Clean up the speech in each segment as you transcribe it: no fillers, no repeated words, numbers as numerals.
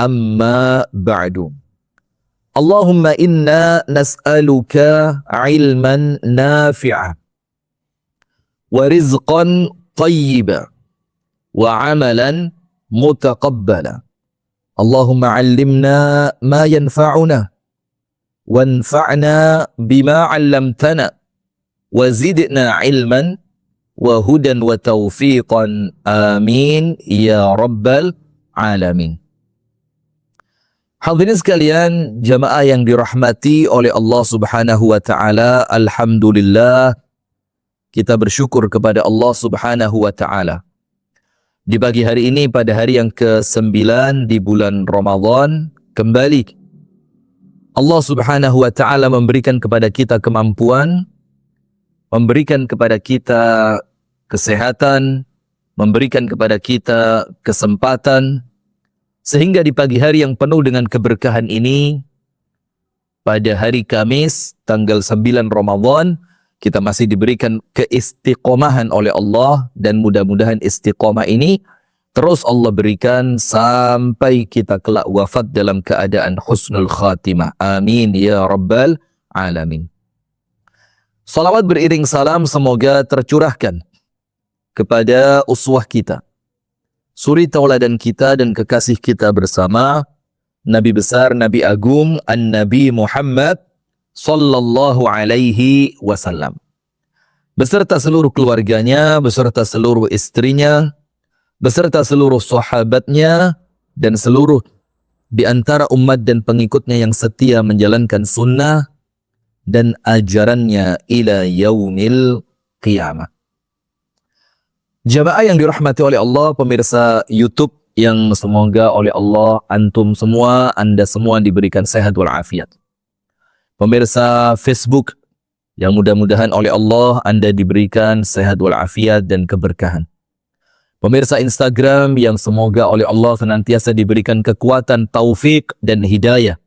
amma ba'du. Allahumma inna nas'aluka ilman nafi'a wa rizqan tayyiba wa amalan mutaqabbala. Allahumma 'allimna ma yanfa'una wanfa'na bima 'allamtana wa zidna ilman wa hudan wa taufiqan. Amin ya rabbal alamin. Hadirin sekalian, jamaah yang dirahmati oleh Allah Subhanahu wa taala, alhamdulillah kita bersyukur kepada Allah Subhanahu wa taala. Di pagi hari ini, pada hari yang ke-9 di bulan Ramadan, kembali Allah Subhanahu wa taala memberikan kepada kita kemampuan, memberikan kepada kita kesehatan, memberikan kepada kita kesempatan, sehingga di pagi hari yang penuh dengan keberkahan ini, pada hari Kamis tanggal 9 Ramadan, kita masih diberikan keistiqomahan oleh Allah, dan mudah-mudahan istiqomah ini terus Allah berikan sampai kita kelak wafat dalam keadaan husnul khatimah. Amin ya rabbal alamin. Salawat beriring salam semoga tercurahkan kepada uswah kita, suri tauladan kita dan kekasih kita bersama, Nabi besar, Nabi agung, An-Nabi Muhammad sallallahu alaihi wasallam, beserta seluruh keluarganya, beserta seluruh istrinya, beserta seluruh sahabatnya, dan seluruh di antara umat dan pengikutnya yang setia menjalankan sunnah dan ajarannya ila yaumil qiyamah. Jamaah yang dirahmati oleh Allah, pemirsa YouTube yang semoga oleh Allah antum semua, anda semua diberikan sehat walafiat. Pemirsa Facebook yang mudah-mudahan oleh Allah anda diberikan sehat walafiat dan keberkahan. Pemirsa Instagram yang semoga oleh Allah senantiasa diberikan kekuatan, taufik dan hidayah.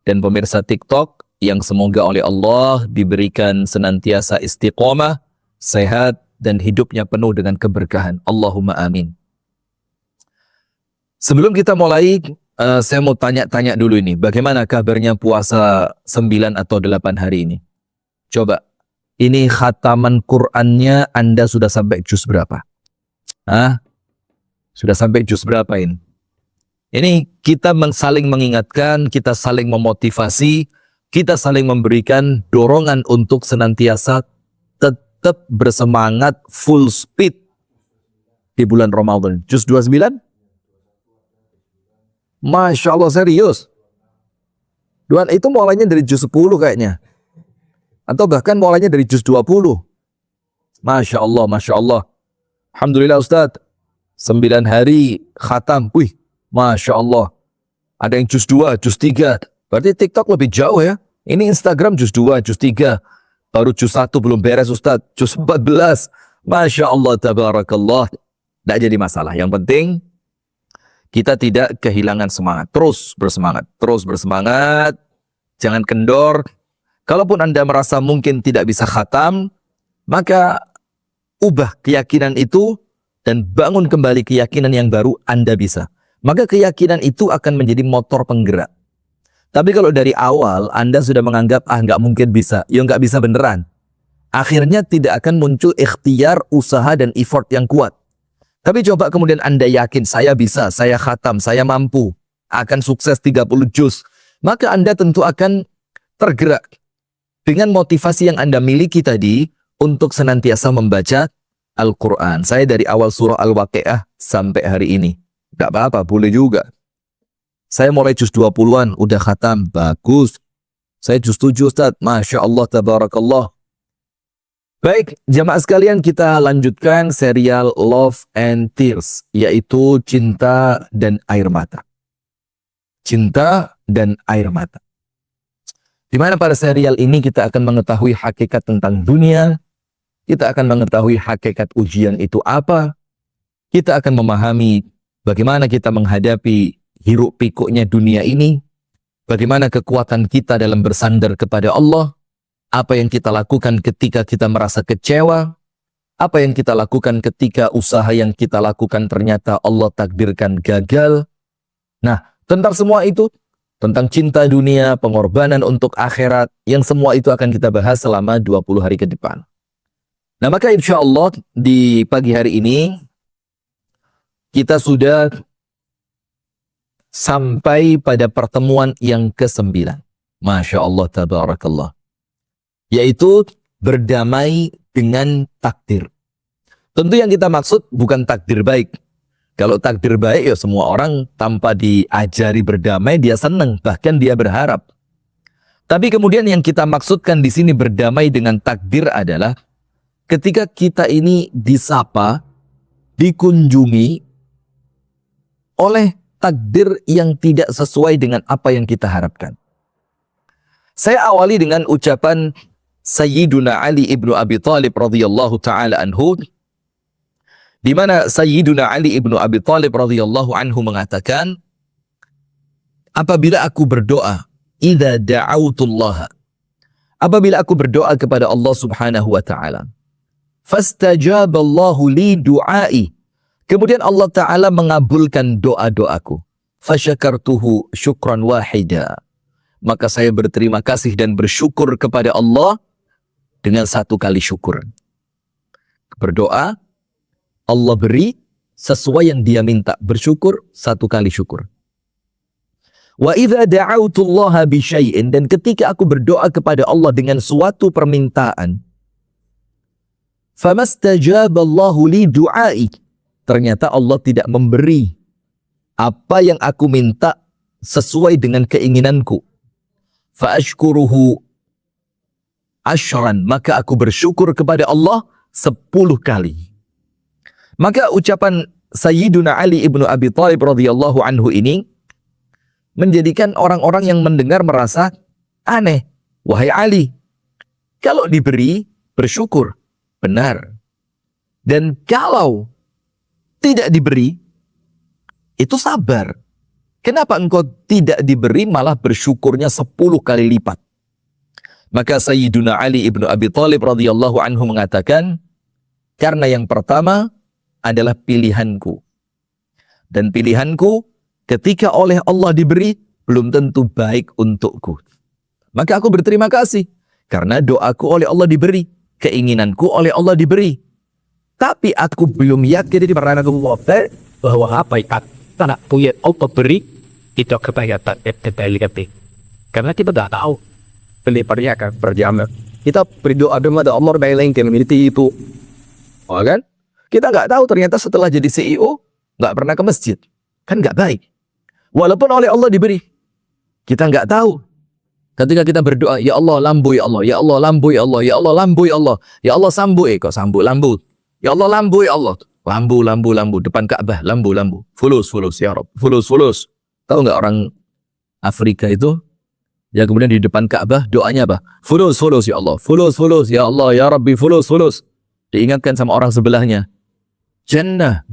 Dan pemirsa TikTok yang semoga oleh Allah diberikan senantiasa istiqomah, sehat, dan hidupnya penuh dengan keberkahan. Allahumma amin. Sebelum kita mulai, saya mau tanya-tanya dulu ini. Bagaimana kabarnya puasa 9 atau 8 hari ini? Coba, ini khataman Qur'annya Anda sudah sampai juz berapa? Sudah sampai juz berapa ini? Ini kita saling mengingatkan, kita saling memotivasi, kita saling memberikan dorongan untuk senantiasa tetap bersemangat full speed di bulan Ramadan. Juz 29? Masya Allah, serius. Itu mulainya dari juz 10 kayaknya. Atau bahkan mulainya dari juz 20. Masya Allah, Masya Allah. Alhamdulillah Ustadz. 9 hari khatam. Wih, Masya Allah. Ada yang juz 2, juz 3. Berarti TikTok lebih jauh ya. Ini Instagram juz 2, juz 3. Baru juz 1 belum beres Ustadz. Juz 14. Masya Allah, tabarakallah. Tidak jadi masalah. Yang penting, kita tidak kehilangan semangat. Terus bersemangat. Terus bersemangat. Jangan kendor. Kalaupun Anda merasa mungkin tidak bisa khatam, maka ubah keyakinan itu dan bangun kembali keyakinan yang baru Anda bisa. Maka keyakinan itu akan menjadi motor penggerak. Tapi kalau dari awal Anda sudah menganggap, nggak mungkin bisa, ya nggak bisa beneran. Akhirnya tidak akan muncul ikhtiar, usaha, dan effort yang kuat. Tapi coba kemudian Anda yakin, saya bisa, saya khatam, saya mampu, akan sukses 30 juz. Maka Anda tentu akan tergerak dengan motivasi yang Anda miliki tadi untuk senantiasa membaca Al-Quran. Saya dari awal surah Al-Waqi'ah sampai hari ini. Nggak apa-apa, boleh juga. Saya mulai juz 20-an, udah khatam, bagus. Saya juz 7 Ustaz, Masya Allah, tabarakallah. Baik, jamaah sekalian, kita lanjutkan serial Love and Tears, yaitu Cinta dan Air Mata. Cinta dan Air Mata. Di mana pada serial ini kita akan mengetahui hakikat tentang dunia, kita akan mengetahui hakikat ujian itu apa, kita akan memahami bagaimana kita menghadapi hiruk pikuknya dunia ini, bagaimana kekuatan kita dalam bersandar kepada Allah, apa yang kita lakukan ketika kita merasa kecewa, apa yang kita lakukan ketika usaha yang kita lakukan ternyata Allah takdirkan gagal. Nah, Tentang semua itu, tentang cinta dunia, pengorbanan untuk akhirat, yang semua itu akan kita bahas selama 20 hari ke depan. Nah, maka insya Allah di pagi hari ini kita sudah sampai pada pertemuan yang ke-9. Masya Allah, tabarakallah. Yaitu berdamai dengan takdir. Tentu yang kita maksud bukan takdir baik. Kalau takdir baik, ya semua orang tanpa diajari berdamai, dia senang, bahkan dia berharap. Tapi kemudian yang kita maksudkan di sini berdamai dengan takdir adalah ketika kita ini disapa, dikunjungi oleh takdir yang tidak sesuai dengan apa yang kita harapkan. Saya awali dengan ucapan Sayyiduna Ali ibnu Abi Thalib radhiyallahu ta'ala anhu, di mana Sayyiduna Ali ibnu Abi Thalib radhiyallahu anhu mengatakan, apabila aku berdoa, idza da'autullaha, apabila aku berdoa kepada Allah Subhanahu wa taala, fastajaballahu li du'ai, kemudian Allah taala mengabulkan doa-doaku, fasyakartuhu syukran wahida, maka saya berterima kasih dan bersyukur kepada Allah dengan satu kali syukur. Berdoa, Allah beri sesuai yang dia minta, bersyukur satu kali syukur. Wa idza da'autullaha bi syai'in, dan ketika aku berdoa kepada Allah dengan suatu permintaan, famastajaballahu li du'ai, ternyata Allah tidak memberi apa yang aku minta sesuai dengan keinginanku, fa ashkuruhu asyran, maka aku bersyukur kepada Allah 10 kali. Maka ucapan Sayyiduna Ali ibnu Abi Thalib radhiyallahu anhu ini menjadikan orang-orang yang mendengar merasa aneh. Wahai Ali, kalau diberi bersyukur, benar. Dan kalau tidak diberi, itu sabar. Kenapa engkau tidak diberi malah bersyukurnya 10 kali lipat? Maka Sayyiduna Ali ibnu Abi Thalib radhiyallahu anhu mengatakan, karena yang pertama adalah pilihanku. Dan pilihanku ketika oleh Allah diberi, belum tentu baik untukku. Maka aku berterima kasih, karena doaku oleh Allah diberi, keinginanku oleh Allah diberi. Tapi aku belum yakin di mana bahwa apa yang tak punya Allah beri itu kebaikan kebaikan. Karena kita tidak tahu peliharnya akan berjalan. Kita berdoa kepada Allah baik itu, oh kan? Kita nggak tahu ternyata setelah jadi CEO nggak pernah ke masjid, kan nggak baik. Walaupun oleh Allah diberi, kita nggak tahu. Ketika kita berdoa, ya Allah lambu ya Allah, ya Allah lambu ya Allah, ya Allah lambu ya Allah, ya Allah sambu kok sambu lambu, ya Allah lambu ya Allah, lambu depan Ka'bah, lambu fulus ya Rabb, fulus. Tahu nggak orang Afrika itu yang kemudian di depan Ka'bah doanya apa? Fulus ya Allah, fulus ya Allah, ya Rabbi fulus. Diingatkan sama orang sebelahnya, Jannah.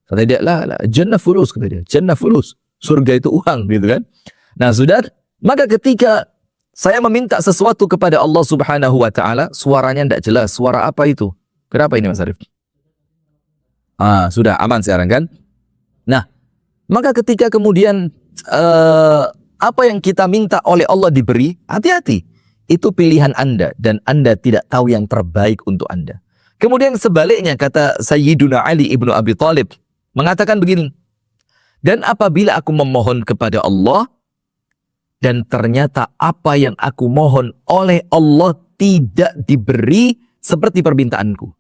Kata dia, lah, jannah fulus, kata dia. Jannah fulus. Surga itu uang, gitu kan. Nah, sudah. Maka ketika saya meminta sesuatu kepada Allah Subhanahu wa ta'ala, suaranya tidak jelas. Suara apa itu? Kenapa ini Mas Arif? Sudah aman sekarang kan? Nah, maka ketika kemudian apa yang kita minta oleh Allah diberi, hati-hati. Itu pilihan Anda dan Anda tidak tahu yang terbaik untuk Anda. Kemudian sebaliknya kata Sayyiduna Ali ibnu Abi Thalib mengatakan begini, dan apabila aku memohon kepada Allah dan ternyata apa yang aku mohon oleh Allah tidak diberi seperti permintaanku.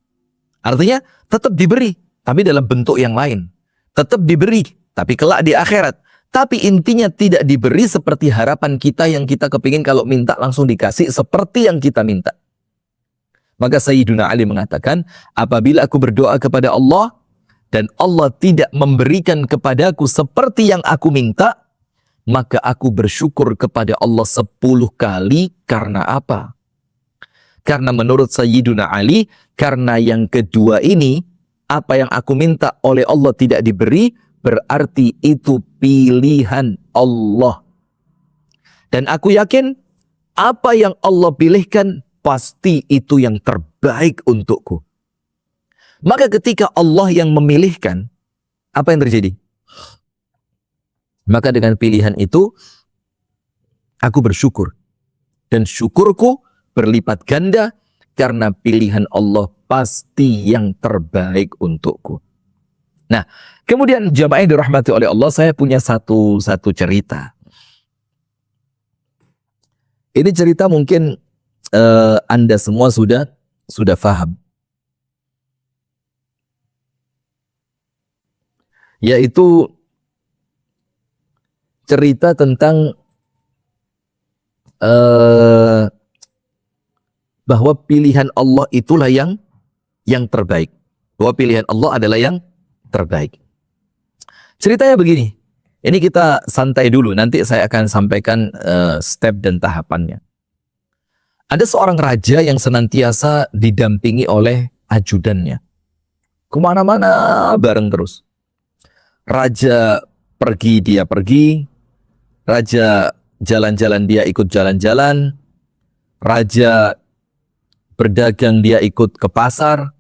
Artinya tetap diberi tapi dalam bentuk yang lain. Tetap diberi tapi kelak di akhirat. Tapi intinya tidak diberi seperti harapan kita yang kita kepingin kalau minta langsung dikasih seperti yang kita minta. Maka Sayyiduna Ali mengatakan, apabila aku berdoa kepada Allah dan Allah tidak memberikan kepadaku seperti yang aku minta, maka aku bersyukur kepada Allah 10 kali. Karena apa? Karena menurut Sayyiduna Ali, karena yang kedua ini, apa yang aku minta oleh Allah tidak diberi, berarti itu pilihan Allah. Dan aku yakin apa yang Allah pilihkan pasti itu yang terbaik untukku. Maka ketika Allah yang memilihkan, apa yang terjadi? Maka dengan pilihan itu, aku bersyukur. Dan syukurku berlipat ganda karena pilihan Allah pasti yang terbaik untukku. Nah, kemudian jamaah yang dirahmati oleh Allah, saya punya satu cerita. Ini cerita mungkin Anda semua sudah paham. Yaitu cerita tentang bahwa pilihan Allah itulah yang terbaik. Bahwa pilihan Allah adalah yang terbaik. Ceritanya begini. Ini kita santai dulu. Nanti saya akan sampaikan step dan tahapannya. Ada seorang raja yang senantiasa didampingi oleh ajudannya. Kemana-mana bareng terus. Raja pergi, dia pergi. Raja jalan-jalan, dia ikut jalan-jalan. Raja berdagang, dia ikut ke pasar.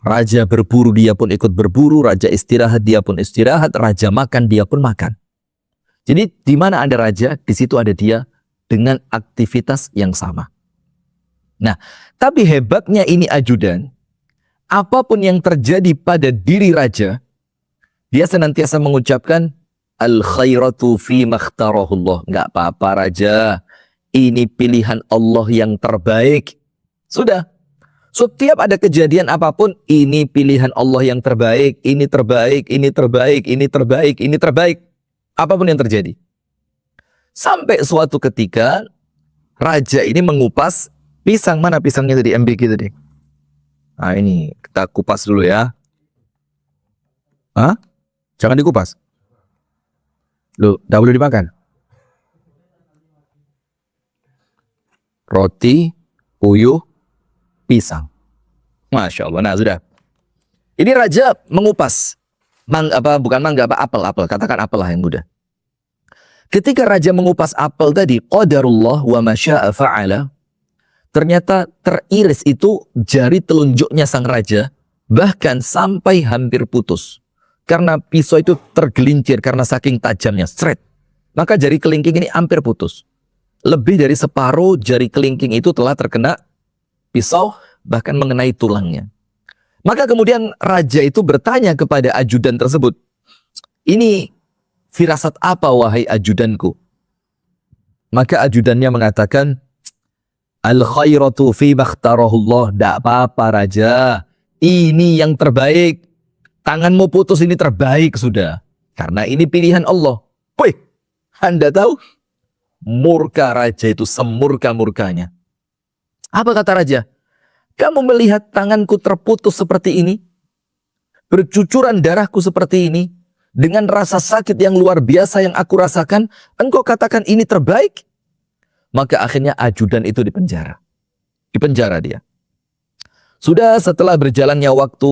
Raja berburu, dia pun ikut berburu. Raja istirahat, dia pun istirahat. Raja makan, dia pun makan. Jadi di mana ada raja, di situ ada dia dengan aktivitas yang sama. Nah, tapi hebatnya ini ajudan, apapun yang terjadi pada diri raja, dia senantiasa mengucapkan al khairatu fi makhtarahullah. Enggak apa-apa raja, ini pilihan Allah yang terbaik. Sudah. Setiap ada kejadian apapun, ini pilihan Allah yang terbaik, ini terbaik, ini terbaik, ini terbaik, ini terbaik. Apapun yang terjadi. Sampai suatu ketika, raja ini mengupas pisang. Mana pisangnya tadi? MBG tadi. Nah ini, kita kupas dulu ya. Hah? Jangan dikupas. Loh, dah boleh dimakan. Roti, puyuh, pisang. Masya Allah. Nah sudah. Ini raja mengupas apel. Katakan apel lah yang mudah. Ketika raja mengupas apel tadi, qadarullah wa masya'a fa'ala, ternyata teriris itu jari telunjuknya sang raja, bahkan sampai hampir putus. Karena pisau itu tergelincir karena saking tajamnya, seret. Maka jari kelingking ini hampir putus. Lebih dari separuh jari kelingking itu telah terkena pisau, bahkan mengenai tulangnya. Maka kemudian raja itu bertanya kepada ajudan tersebut, ini firasat apa wahai ajudanku? Maka ajudannya mengatakan, al khairatu fi makhtarahullah. Tidak apa-apa raja, ini yang terbaik. Tanganmu putus ini terbaik sudah. Karena ini pilihan Allah. Wih, Anda tahu? Murka raja itu semurka-murkanya. Apa kata raja? Kamu melihat tanganku terputus seperti ini? Bercucuran darahku seperti ini? Dengan rasa sakit yang luar biasa yang aku rasakan, engkau katakan ini terbaik? Maka akhirnya ajudan itu dipenjara. Dipenjara dia. Sudah setelah berjalannya waktu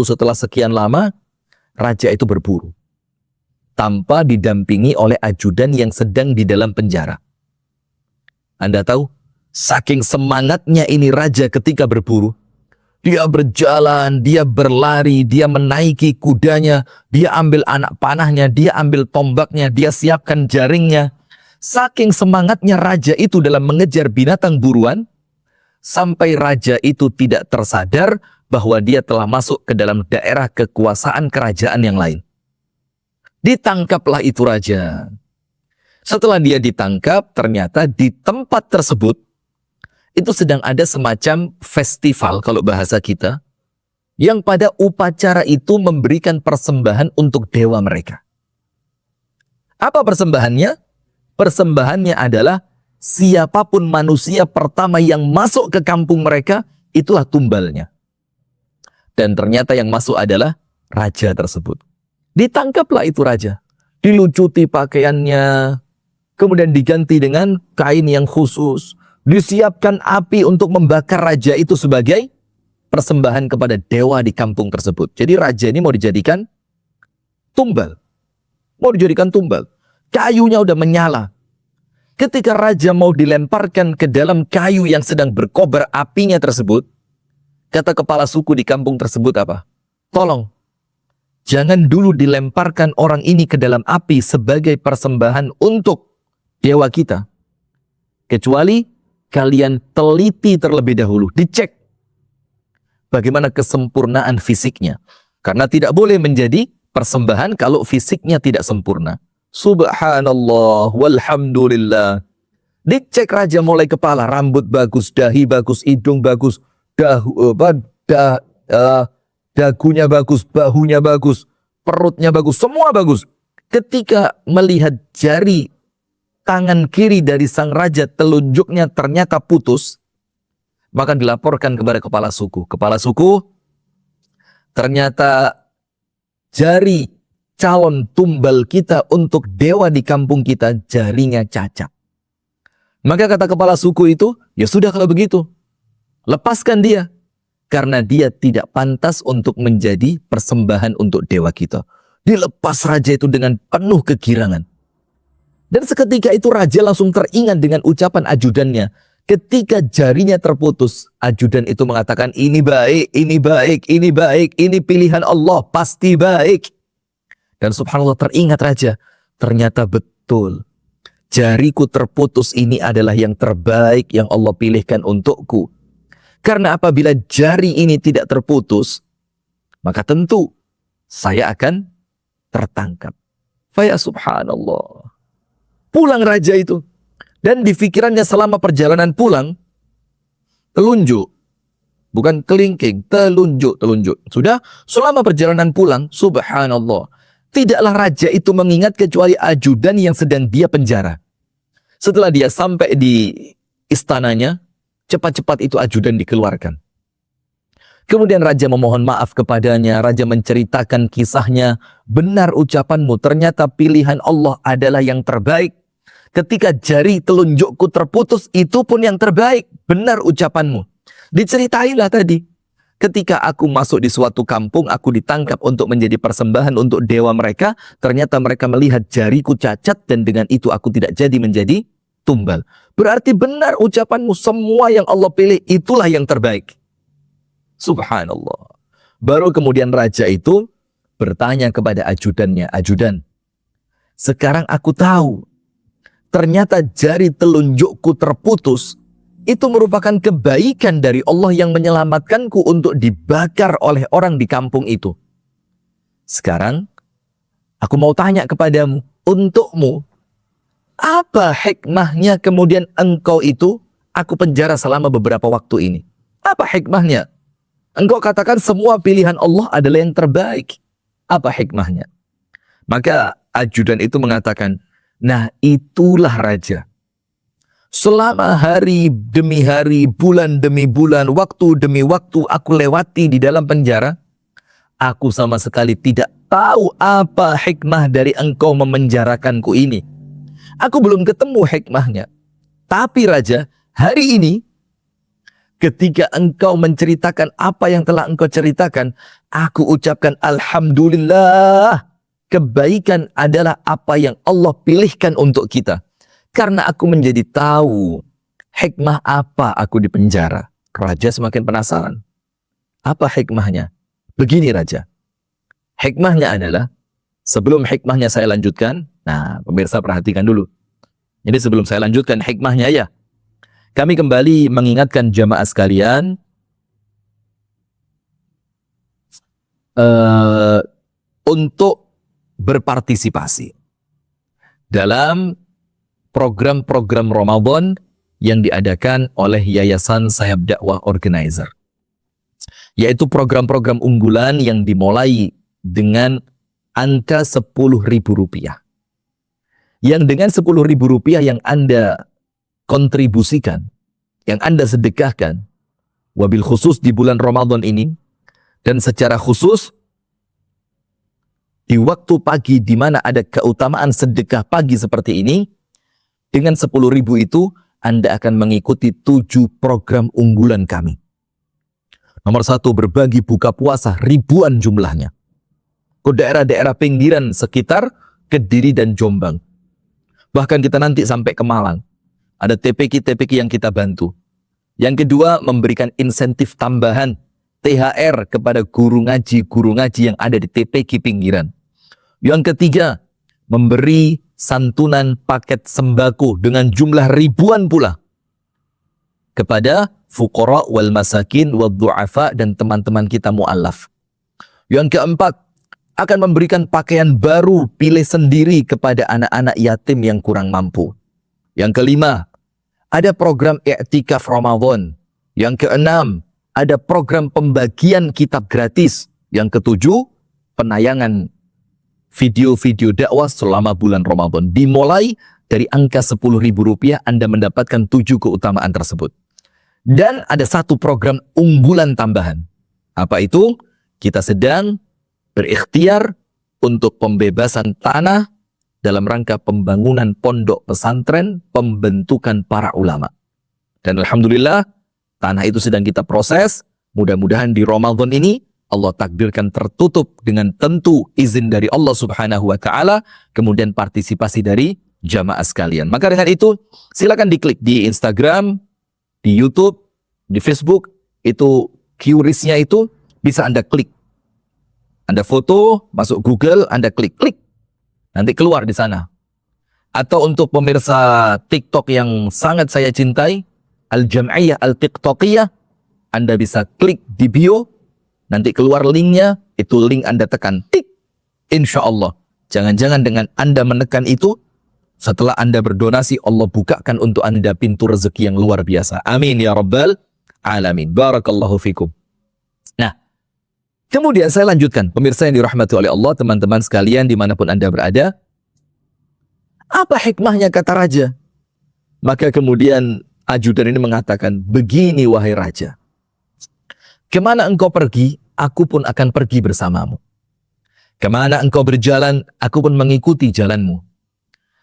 setelah sekian lama, raja itu berburu. Tanpa didampingi oleh ajudan yang sedang di dalam penjara. Anda tahu, saking semangatnya ini raja ketika berburu, dia berjalan, dia berlari, dia menaiki kudanya, dia ambil anak panahnya, dia ambil tombaknya, dia siapkan jaringnya. Saking semangatnya raja itu dalam mengejar binatang buruan, sampai raja itu tidak tersadar bahwa dia telah masuk ke dalam daerah kekuasaan kerajaan yang lain. Ditangkaplah itu raja. Setelah dia ditangkap, ternyata di tempat tersebut itu sedang ada semacam festival kalau bahasa kita, yang pada upacara itu memberikan persembahan untuk dewa mereka. Apa persembahannya? Persembahannya adalah siapapun manusia pertama yang masuk ke kampung mereka, itulah tumbalnya. Dan ternyata yang masuk adalah raja tersebut. Ditangkaplah itu raja. Dilucuti pakaiannya, kemudian diganti dengan kain yang khusus. Disiapkan api untuk membakar raja itu sebagai persembahan kepada dewa di kampung tersebut. Jadi raja ini mau dijadikan tumbal. Mau dijadikan tumbal. Kayunya udah menyala. Ketika raja mau dilemparkan ke dalam kayu yang sedang berkobar apinya tersebut, kata kepala suku di kampung tersebut apa? Tolong, Jangan dulu dilemparkan orang ini ke dalam api sebagai persembahan untuk dewa kita. Kecuali kalian teliti terlebih dahulu, dicek bagaimana kesempurnaan fisiknya. Karena tidak boleh menjadi persembahan kalau fisiknya tidak sempurna. Subhanallah, walhamdulillah. Dicek raja mulai kepala, rambut bagus, dahi bagus, hidung bagus, dagunya bagus, bahunya bagus, perutnya bagus, semua bagus. Ketika melihat jari tangan kiri dari sang raja, telunjuknya ternyata putus, maka dilaporkan kepada kepala suku. Kepala suku, ternyata jari calon tumbal kita untuk dewa di kampung kita, jarinya cacat. Maka kata kepala suku itu, ya sudah kalau begitu, lepaskan dia. Karena dia tidak pantas untuk menjadi persembahan untuk dewa kita. Dilepas raja itu dengan penuh kegirangan. Dan seketika itu raja langsung teringat dengan ucapan ajudannya. Ketika jarinya terputus, ajudan itu mengatakan, ini baik, ini baik, ini baik, ini pilihan Allah, pasti baik. Dan subhanallah teringat raja, ternyata betul. Jariku terputus ini adalah yang terbaik yang Allah pilihkan untukku. Karena apabila jari ini tidak terputus, maka tentu saya akan tertangkap. Faya subhanallah. Pulang raja itu. Dan di pikirannya selama perjalanan pulang, telunjuk. Bukan kelingking, telunjuk. Sudah, selama perjalanan pulang, subhanallah. Tidaklah raja itu mengingat kecuali ajudan yang sedang dia penjara. Setelah dia sampai di istananya, cepat-cepat itu ajudan dikeluarkan. Kemudian raja memohon maaf kepadanya, raja menceritakan kisahnya, benar ucapanmu, ternyata pilihan Allah adalah yang terbaik. Ketika jari telunjukku terputus, itu pun yang terbaik, benar ucapanmu. Diceritailah tadi, ketika aku masuk di suatu kampung, aku ditangkap untuk menjadi persembahan untuk dewa mereka, ternyata mereka melihat jariku cacat dan dengan itu aku tidak jadi menjadi tumbal. Berarti benar ucapanmu, semua yang Allah pilih itulah yang terbaik. Subhanallah. Baru kemudian raja itu bertanya kepada ajudannya, ajudan, sekarang aku tahu, ternyata jari telunjukku terputus, itu merupakan kebaikan dari Allah yang menyelamatkanku untuk dibakar oleh orang di kampung itu. Sekarang, aku mau tanya kepadamu, untukmu, apa hikmahnya kemudian engkau itu aku penjara selama beberapa waktu ini? Apa hikmahnya? Engkau katakan semua pilihan Allah adalah yang terbaik. Apa hikmahnya? Maka ajudan itu mengatakan, nah itulah raja. Selama hari demi hari, bulan demi bulan, waktu demi waktu aku lewati di dalam penjara, aku sama sekali tidak tahu apa hikmah dari engkau memenjarakanku ini. Aku belum ketemu hikmahnya. Tapi raja, hari ini ketika engkau menceritakan apa yang telah engkau ceritakan, aku ucapkan alhamdulillah. Kebaikan adalah apa yang Allah pilihkan untuk kita. Karena aku menjadi tahu hikmah apa aku di penjara. Raja semakin penasaran. Apa hikmahnya? Begini raja. Hikmahnya adalah, sebelum hikmahnya saya lanjutkan, nah pemirsa perhatikan dulu. Jadi sebelum saya lanjutkan hikmahnya ya, kami kembali mengingatkan jamaah sekalian, untuk berpartisipasi dalam program-program Ramadan yang diadakan oleh Yayasan Sayap Dakwah Organizer. Yaitu program-program unggulan yang dimulai dengan angka Rp10.000. Yang dengan Rp10.000 yang Anda kontribusikan, yang Anda sedekahkan, wabil khusus di bulan Ramadan ini, dan secara khusus di waktu pagi di mana ada keutamaan sedekah pagi seperti ini, dengan 10.000 itu, Anda akan mengikuti 7 program unggulan kami. Nomor 1, berbagi buka puasa ribuan jumlahnya. Ke daerah-daerah pinggiran sekitar Kediri dan Jombang. Bahkan kita nanti sampai ke Malang. Ada TPQ-TPQ yang kita bantu. Yang kedua, memberikan insentif tambahan THR kepada guru ngaji yang ada di TPQ pinggiran. Yang ketiga, memberi santunan paket sembako dengan jumlah ribuan pula kepada fuqara wal masakin wal du'afa dan teman-teman kita mu'allaf. Yang keempat, akan memberikan pakaian baru pilih sendiri kepada anak-anak yatim yang kurang mampu. Yang kelima, ada program i'tikaf Ramadan. Yang keenam, ada program pembagian kitab gratis. Yang ketujuh, penayangan video-video dakwah selama bulan Ramadan. Dimulai dari angka Rp10.000, Anda mendapatkan 7 keutamaan tersebut. Dan ada satu program unggulan tambahan. Apa itu? Kita sedang berikhtiar untuk pembebasan tanah dalam rangka pembangunan pondok pesantren, pembentukan para ulama. Dan alhamdulillah, tanah itu sedang kita proses. Mudah-mudahan di Ramadan ini Allah takdirkan tertutup dengan tentu izin dari Allah Subhanahu wa taala, kemudian partisipasi dari jamaah sekalian. Maka dengan itu, silakan diklik di Instagram, di YouTube, di Facebook, itu QRIS-nya itu bisa Anda klik. Anda foto, masuk Google, Anda klik, nanti keluar di sana. Atau untuk pemirsa TikTok yang sangat saya cintai, Al-Jam'iyah Al-TikTokiyah, Anda bisa klik di bio, nanti keluar linknya, itu link Anda tekan, tik, insya Allah. Jangan-jangan dengan Anda menekan itu, setelah Anda berdonasi, Allah bukakan untuk Anda pintu rezeki yang luar biasa. Amin ya Rabbal Alamin. Barakallahu fikum. Nah, kemudian saya lanjutkan, pemirsa yang dirahmati oleh Allah, teman-teman sekalian dimanapun Anda berada. Apa hikmahnya kata raja? Maka kemudian ajudan ini mengatakan, begini wahai raja, kemana engkau pergi, aku pun akan pergi bersamamu. Kemana engkau berjalan, aku pun mengikuti jalanmu.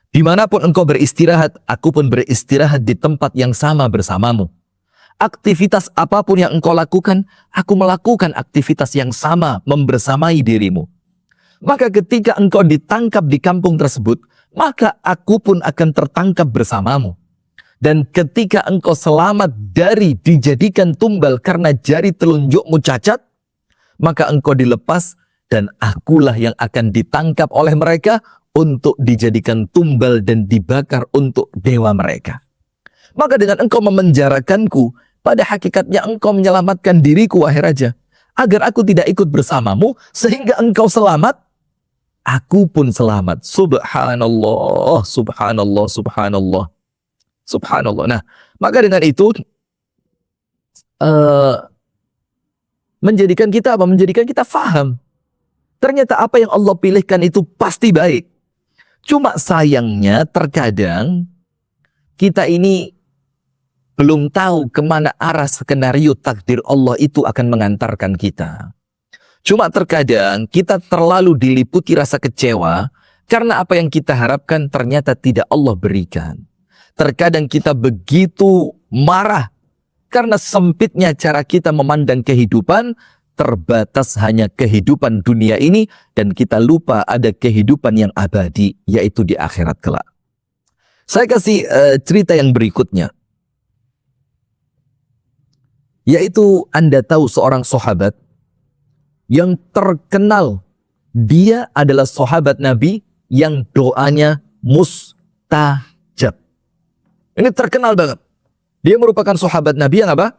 Dimanapun engkau beristirahat, aku pun beristirahat di tempat yang sama bersamamu. Aktivitas apapun yang engkau lakukan, aku melakukan aktivitas yang sama membersamai dirimu. Maka ketika engkau ditangkap di kampung tersebut, maka aku pun akan tertangkap bersamamu. Dan ketika engkau selamat dari dijadikan tumbal karena jari telunjukmu cacat, maka engkau dilepas dan akulah yang akan ditangkap oleh mereka untuk dijadikan tumbal dan dibakar untuk dewa mereka. Maka dengan engkau memenjarakanku, pada hakikatnya engkau menyelamatkan diriku wahai raja, agar aku tidak ikut bersamamu sehingga engkau selamat, aku pun selamat. Subhanallah, subhanallah, subhanallah, subhanallah. Nah, maka dengan itu menjadikan kita apa? Menjadikan kita faham. Ternyata apa yang Allah pilihkan itu pasti baik. Cuma sayangnya terkadang kita ini belum tahu kemana arah skenario takdir Allah itu akan mengantarkan kita. Cuma terkadang kita terlalu diliputi rasa kecewa karena apa yang kita harapkan ternyata tidak Allah berikan. Terkadang kita begitu marah karena sempitnya cara kita memandang kehidupan, terbatas hanya kehidupan dunia ini dan kita lupa ada kehidupan yang abadi, yaitu di akhirat kelak. Saya kasih cerita yang berikutnya. Yaitu Anda tahu seorang sahabat yang terkenal. Dia adalah sahabat Nabi yang doanya mustajab. Ini terkenal banget. Dia merupakan sahabat Nabi yang apa?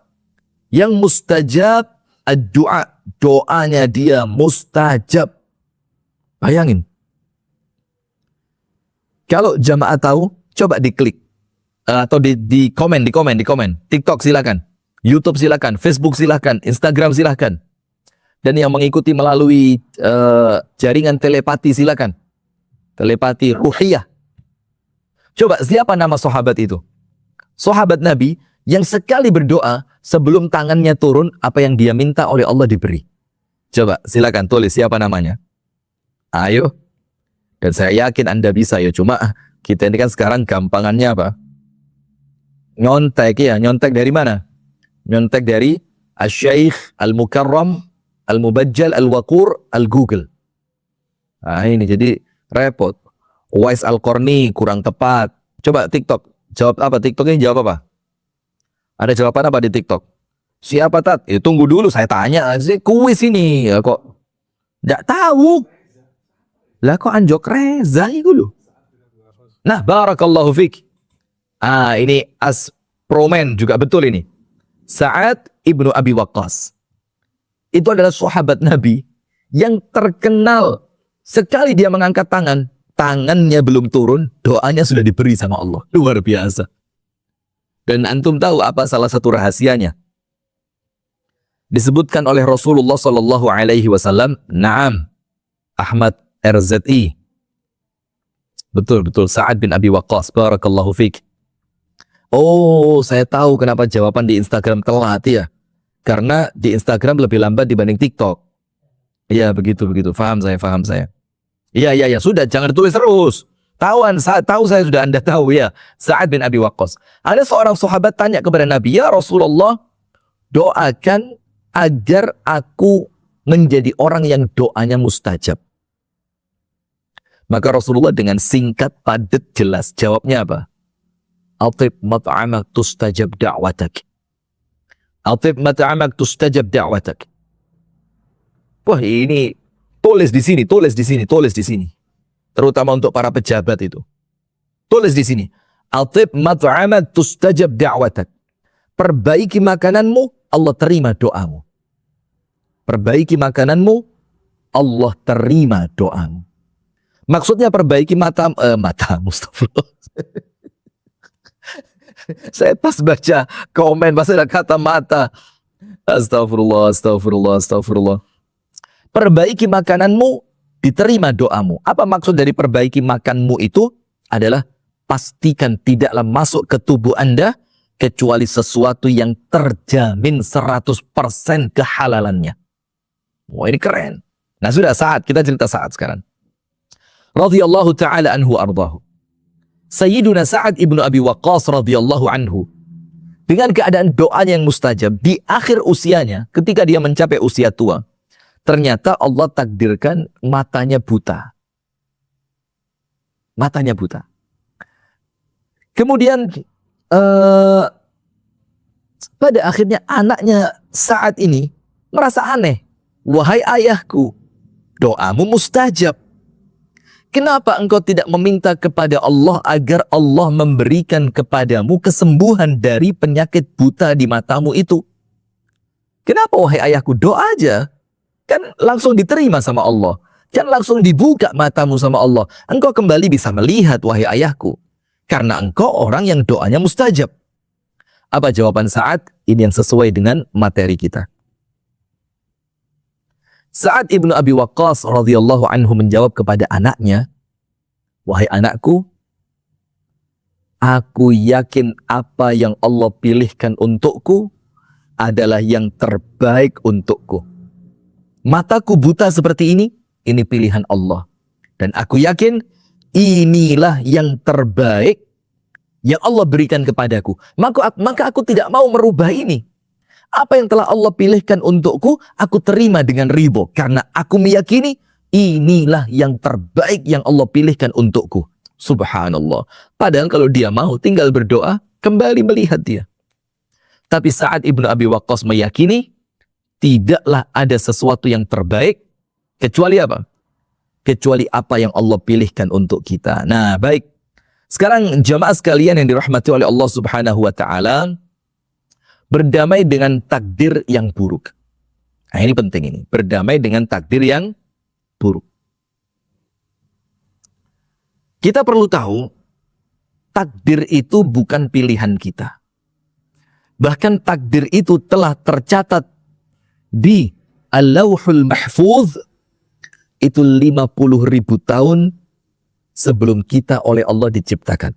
Yang mustajab ad-du'a. Doanya dia mustajab. Bayangin. Kalau jamaah tahu, coba diklik. Atau di komen. TikTok silakan. YouTube silakan, Facebook silakan, Instagram silakan. Dan yang mengikuti melalui jaringan telepati silakan. Telepati ruhiyah. Coba siapa nama sahabat itu? Sahabat Nabi yang sekali berdoa sebelum tangannya turun apa yang dia minta oleh Allah diberi. Coba silakan tulis siapa namanya. Ayo. Dan saya yakin Anda bisa ya. Cuma kita ini kan sekarang gampangannya apa? Nyontek ya. Nyontek dari mana? Nyontek dari Al-Syaikh Al-Mukarram Al-Mubajjal Al-Waqur Al-Google. Nah ini jadi repot. Uwais Al-Qarni kurang tepat. Coba TikTok. Jawab apa? TikTok ini jawab apa? Ada jawaban apa di TikTok? Siapa Tat? Tunggu dulu saya tanya. Kuis ini. Ya, kok nggak tahu. Lah kok Anjok Reza itu loh. Nah, barakallahu fik. Ini as promen juga betul ini. Sa'ad ibnu Abi Waqqas. Itu adalah sahabat Nabi yang terkenal sekali dia mengangkat tangan. Tangannya belum turun, doanya sudah diberi sama Allah. Luar biasa. Dan antum tahu apa salah satu rahasianya? Disebutkan oleh Rasulullah Sallallahu Alaihi Wasallam, Naam, Ahmad RZI. Betul, Sa'ad bin Abi Waqqas. Barakallahu fiqh. Oh, saya tahu kenapa jawaban di Instagram telat ya. Karena di Instagram lebih lambat dibanding TikTok. Iya, begitu. Faham saya. Iya, sudah, jangan ditulis terus. Tahu saya sudah Anda tahu ya. Sa'ad bin Abi Waqqas. Ada seorang sahabat tanya kepada Nabi, ya Rasulullah, doakan agar aku menjadi orang yang doanya mustajab. Maka Rasulullah dengan singkat, padat, jelas. Jawabnya apa? Atib mat'amak tustajab da'watak. Atib mat'amak tustajab da'watak. Wah, ini tulis di sini. Terutama untuk para pejabat itu. Tulis di sini. Atib mat'amak tustajab da'watak. Perbaiki makananmu, Allah terima doamu. Perbaiki makananmu, Allah terima doamu. Maksudnya perbaiki matamu, astagfirullah. Saya pas baca komen, pas ada kata mata. Astagfirullah. Perbaiki makananmu, diterima doamu. Apa maksud dari perbaiki makanmu itu? Adalah pastikan tidaklah masuk ke tubuh Anda kecuali sesuatu yang terjamin 100% kehalalannya. Wah, ini keren. Nah, sudah saat kita cerita Sa'ad sekarang. Radhiyallahu ta'ala anhu ardahu. Sayyiduna Sa'ad ibnu Abi Waqqas radhiyallahu anhu. Dengan keadaan doanya yang mustajab, di akhir usianya, ketika dia mencapai usia tua, ternyata Allah takdirkan matanya buta. Matanya buta. Kemudian, pada akhirnya anaknya Sa'ad ini merasa aneh. Wahai ayahku, doamu mustajab. Kenapa engkau tidak meminta kepada Allah agar Allah memberikan kepadamu kesembuhan dari penyakit buta di matamu itu? Kenapa wahai ayahku? Doa aja. Kan langsung diterima sama Allah. Kan langsung dibuka matamu sama Allah. Engkau kembali bisa melihat wahai ayahku. Karena engkau orang yang doanya mustajab. Apa jawaban Sa'ad? Ini yang sesuai dengan materi kita. Sa'ad ibnu Abi Waqqas radhiyallahu anhu menjawab kepada anaknya, wahai anakku, aku yakin apa yang Allah pilihkan untukku adalah yang terbaik untukku. Mataku buta seperti ini pilihan Allah. Dan aku yakin inilah yang terbaik yang Allah berikan kepadaku. Maka aku tidak mau merubah ini. Apa yang telah Allah pilihkan untukku, aku terima dengan ridho. Karena aku meyakini inilah yang terbaik yang Allah pilihkan untukku. Subhanallah. Padahal kalau dia mau tinggal berdoa, kembali melihat dia. Tapi Sa'ad ibnu Abi Waqqas meyakini, tidaklah ada sesuatu yang terbaik, kecuali apa? Kecuali apa yang Allah pilihkan untuk kita. Nah, baik. Sekarang jamaah sekalian yang dirahmati oleh Allah Subhanahu wa Ta'ala, berdamai dengan takdir yang buruk. Nah, ini penting ini. Berdamai dengan takdir yang buruk. Kita perlu tahu, takdir itu bukan pilihan kita. Bahkan takdir itu telah tercatat di Al-Lawhul Mahfuz, itu 50.000 tahun sebelum kita oleh Allah diciptakan.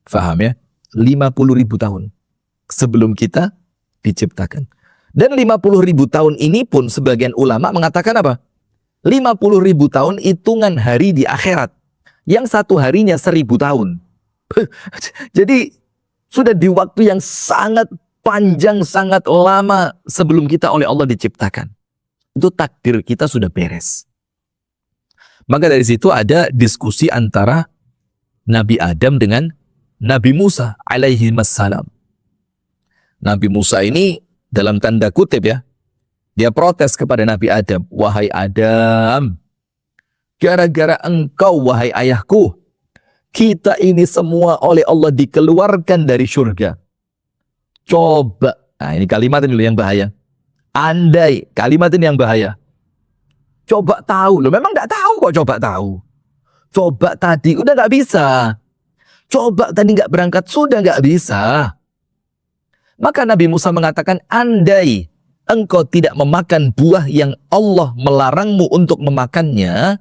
Faham ya? 50.000 tahun sebelum kita diciptakan. Dan 50.000 tahun ini pun sebagian ulama mengatakan apa? 50.000 tahun hitungan hari di akhirat. Yang satu harinya 1.000 tahun. Jadi sudah di waktu yang sangat panjang, sangat lama sebelum kita oleh Allah diciptakan. Itu takdir kita sudah beres. Maka dari situ ada diskusi antara Nabi Adam dengan Nabi Musa alaihi wassalam. Nabi Musa ini dalam tanda kutip ya, dia protes kepada Nabi Adam. Wahai Adam, gara-gara engkau wahai ayahku, kita ini semua oleh Allah dikeluarkan dari surga. Coba, nah ini kalimat ini yang bahaya. Andai, kalimat ini yang bahaya. Coba tahu, loh memang nggak tahu kok coba tahu. Coba tadi, udah nggak bisa. Coba tadi nggak berangkat, sudah nggak bisa. Maka Nabi Musa mengatakan, andai engkau tidak memakan buah yang Allah melarangmu untuk memakannya,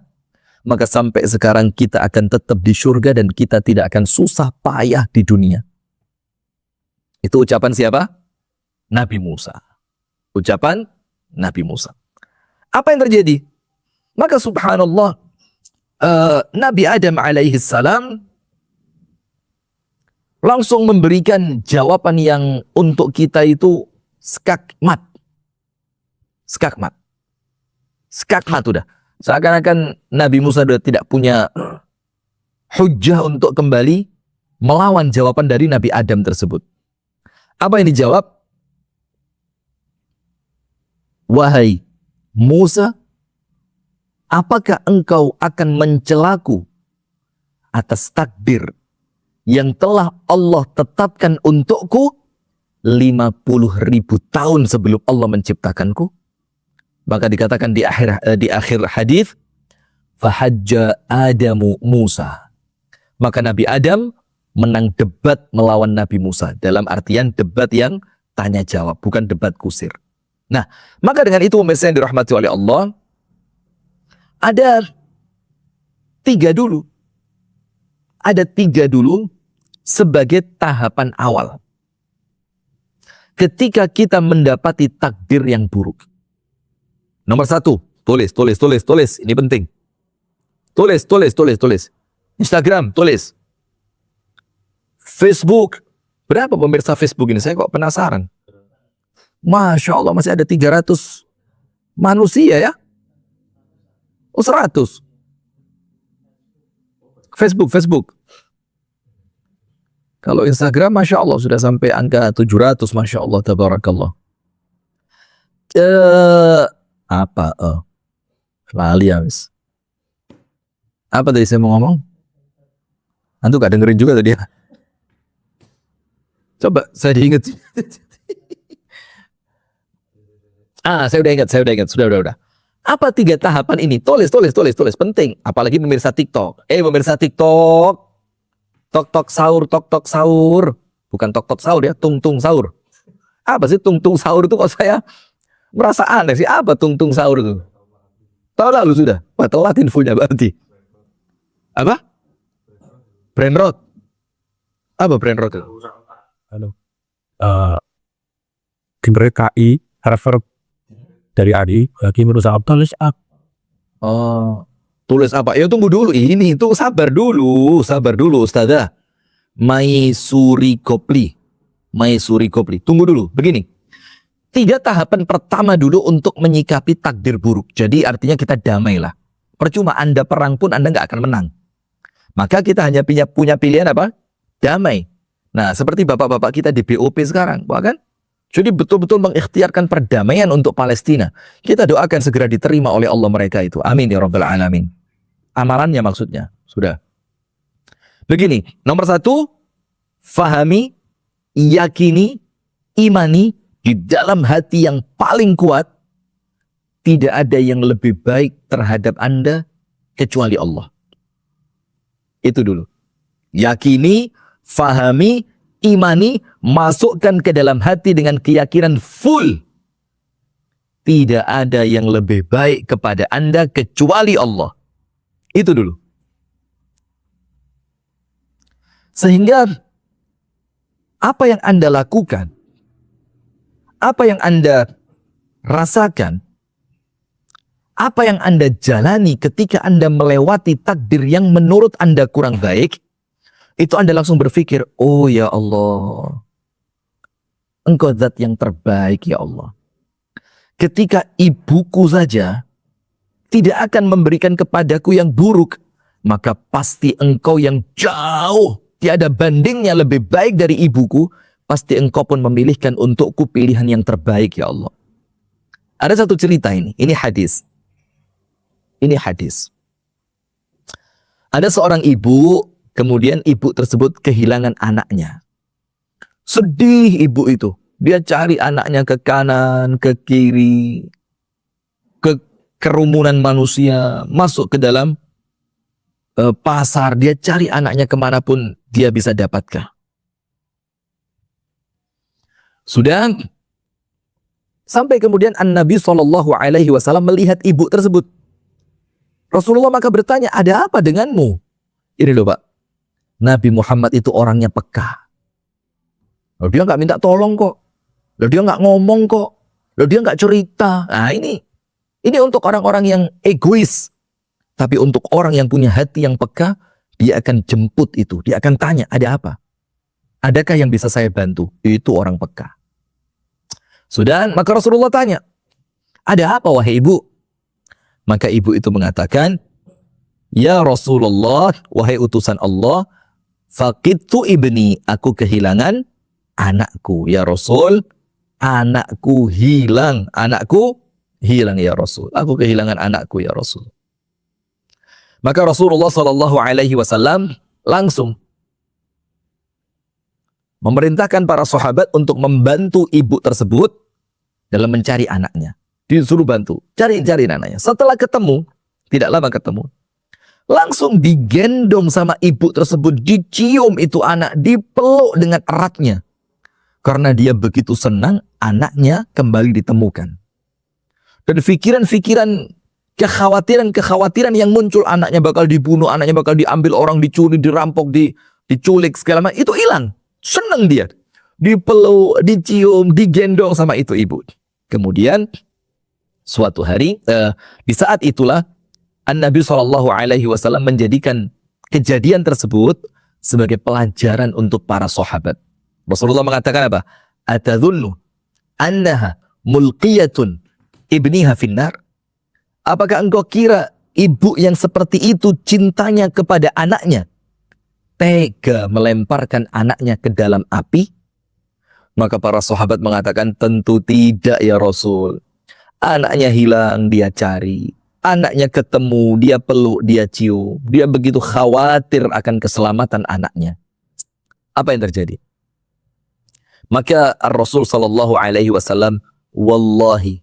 maka sampai sekarang kita akan tetap di surga dan kita tidak akan susah payah di dunia. Itu ucapan siapa? Nabi Musa. Ucapan Nabi Musa. Apa yang terjadi? Maka subhanallah, Nabi Adam alaihi salam langsung memberikan jawaban yang untuk kita itu skakmat. Skakmat. Skakmat udah. Seakan-akan Nabi Musa sudah tidak punya hujjah untuk kembali melawan jawaban dari Nabi Adam tersebut. Apa yang dijawab? Wahai Musa, apakah engkau akan mencelaku atas takdir yang telah Allah tetapkan untukku 50.000 tahun sebelum Allah menciptakanku? Maka dikatakan di akhir hadis, fahajja Adamu Musa. Maka Nabi Adam menang debat melawan Nabi Musa. Dalam artian debat yang tanya jawab, bukan debat kusir. Nah, maka dengan itu pemirsa yang dirahmati oleh Allah, ada tiga dulu sebagai tahapan awal. Ketika kita mendapati takdir yang buruk. Nomor satu, tulis. Ini penting. Tulis. Instagram, tulis. Facebook. Berapa pemirsa Facebook ini? Saya kok penasaran. Masya Allah, masih ada 300 manusia ya? Oh 100. Facebook. Kalau Instagram, Masya Allah, sudah sampai angka 700. Masya Allah, tabarakallah. Lali habis. Apa tadi saya mau ngomong? Antum gak dengerin juga tadi ya? Coba saya diingat. Saya udah ingat. Sudah. Apa 3 tahapan ini? Tulis. Penting. Apalagi pemirsa TikTok. Pemirsa TikTok. Tok sahur. Bukan tok sahur ya, tung sahur. Apa sih tung sahur itu kok saya merasa aneh sih. Apa tung sahur itu? Tahun lalu sudah. Wah, telat infonya berarti. Apa? Brain rot. Apa brain rot itu? Kimberly KI refer dari Adi lagi merusak tulis apa? Tulis apa? Ya tunggu dulu. Ini itu sabar dulu Ustazah. Maisuri Kopli. Tunggu dulu. Begini. 3 tahapan pertama dulu untuk menyikapi takdir buruk. Jadi artinya kita damailah. Percuma Anda perang pun Anda nggak akan menang. Maka kita hanya punya pilihan apa? Damai. Nah, seperti bapak-bapak kita di BOP sekarang, kan? Jadi betul-betul mengikhtiarkan perdamaian untuk Palestina. Kita doakan segera diterima oleh Allah mereka itu. Amin ya rabbal alamin. Amalannya maksudnya. Sudah. Begini, nomor 1, fahami, yakini, imani di dalam hati yang paling kuat, tidak ada yang lebih baik terhadap Anda kecuali Allah. Itu dulu. Yakini, fahami, imani, masukkan ke dalam hati dengan keyakinan full. Tidak ada yang lebih baik kepada Anda kecuali Allah. Itu dulu. Sehingga apa yang Anda lakukan, apa yang Anda rasakan, apa yang Anda jalani ketika Anda melewati takdir yang menurut Anda kurang baik, itu Anda langsung berpikir, oh ya Allah, Engkau zat yang terbaik ya Allah. Ketika ibuku saja tidak akan memberikan kepadaku yang buruk, maka pasti Engkau yang jauh tiada bandingnya lebih baik dari ibuku pasti engkau pun memilihkan untukku pilihan yang terbaik ya Allah. Ada satu cerita ini hadis. Ini hadis. Ada seorang ibu, kemudian ibu tersebut kehilangan anaknya. Sedih ibu itu. Dia cari anaknya ke kanan, ke kiri, ke kerumunan manusia, masuk ke dalam pasar. Dia cari anaknya kemanapun dia bisa dapatkan. Sudah sampai kemudian Nabi SAW melihat ibu tersebut. Rasulullah maka bertanya, ada apa denganmu? Ini loh Pak, Nabi Muhammad itu orangnya peka. Loh, dia nggak minta tolong kok. Loh, dia nggak ngomong kok. Loh, dia nggak cerita. Nah ini untuk orang-orang yang egois. Tapi untuk orang yang punya hati yang peka, dia akan jemput itu. Dia akan tanya, ada apa? Adakah yang bisa saya bantu? Itu orang peka. Sudah, maka Rasulullah tanya, ada apa wahai ibu? Maka ibu itu mengatakan, ya Rasulullah, wahai utusan Allah, faqidtu ibni, aku kehilangan anakku. Ya Rasul, anakku hilang. Anakku hilang ya Rasul. Aku kehilangan anakku ya Rasul. Maka Rasulullah SAW langsung memerintahkan para sahabat untuk membantu ibu tersebut dalam mencari anaknya. Disuruh bantu, cari anaknya. Setelah ketemu, tidak lama ketemu, langsung digendong sama ibu tersebut, dicium itu anak, dipeluk dengan eratnya. Karena dia begitu senang anaknya kembali ditemukan. Dan pikiran-pikiran, kekhawatiran yang muncul, anaknya bakal dibunuh, anaknya bakal diambil orang, dicuri, dirampok, diculik, segala macam, itu hilang. Senang dia. Dipeluk, dicium, digendong sama itu ibu. Kemudian suatu hari, di saat itulah Nabi SAW menjadikan kejadian tersebut sebagai pelajaran untuk para sahabat. Rasulullah mengatakan apa? Atadhunnu annaha mulqiyatun ibniha finnar? Apakah engkau kira ibu yang seperti itu cintanya kepada anaknya tega melemparkan anaknya ke dalam api? Maka para sahabat mengatakan, tentu tidak ya Rasul. Anaknya hilang, dia cari. Anaknya ketemu, dia peluk, dia cium. Dia begitu khawatir akan keselamatan anaknya. Apa yang terjadi? Maka Rasul SAW, wallahi,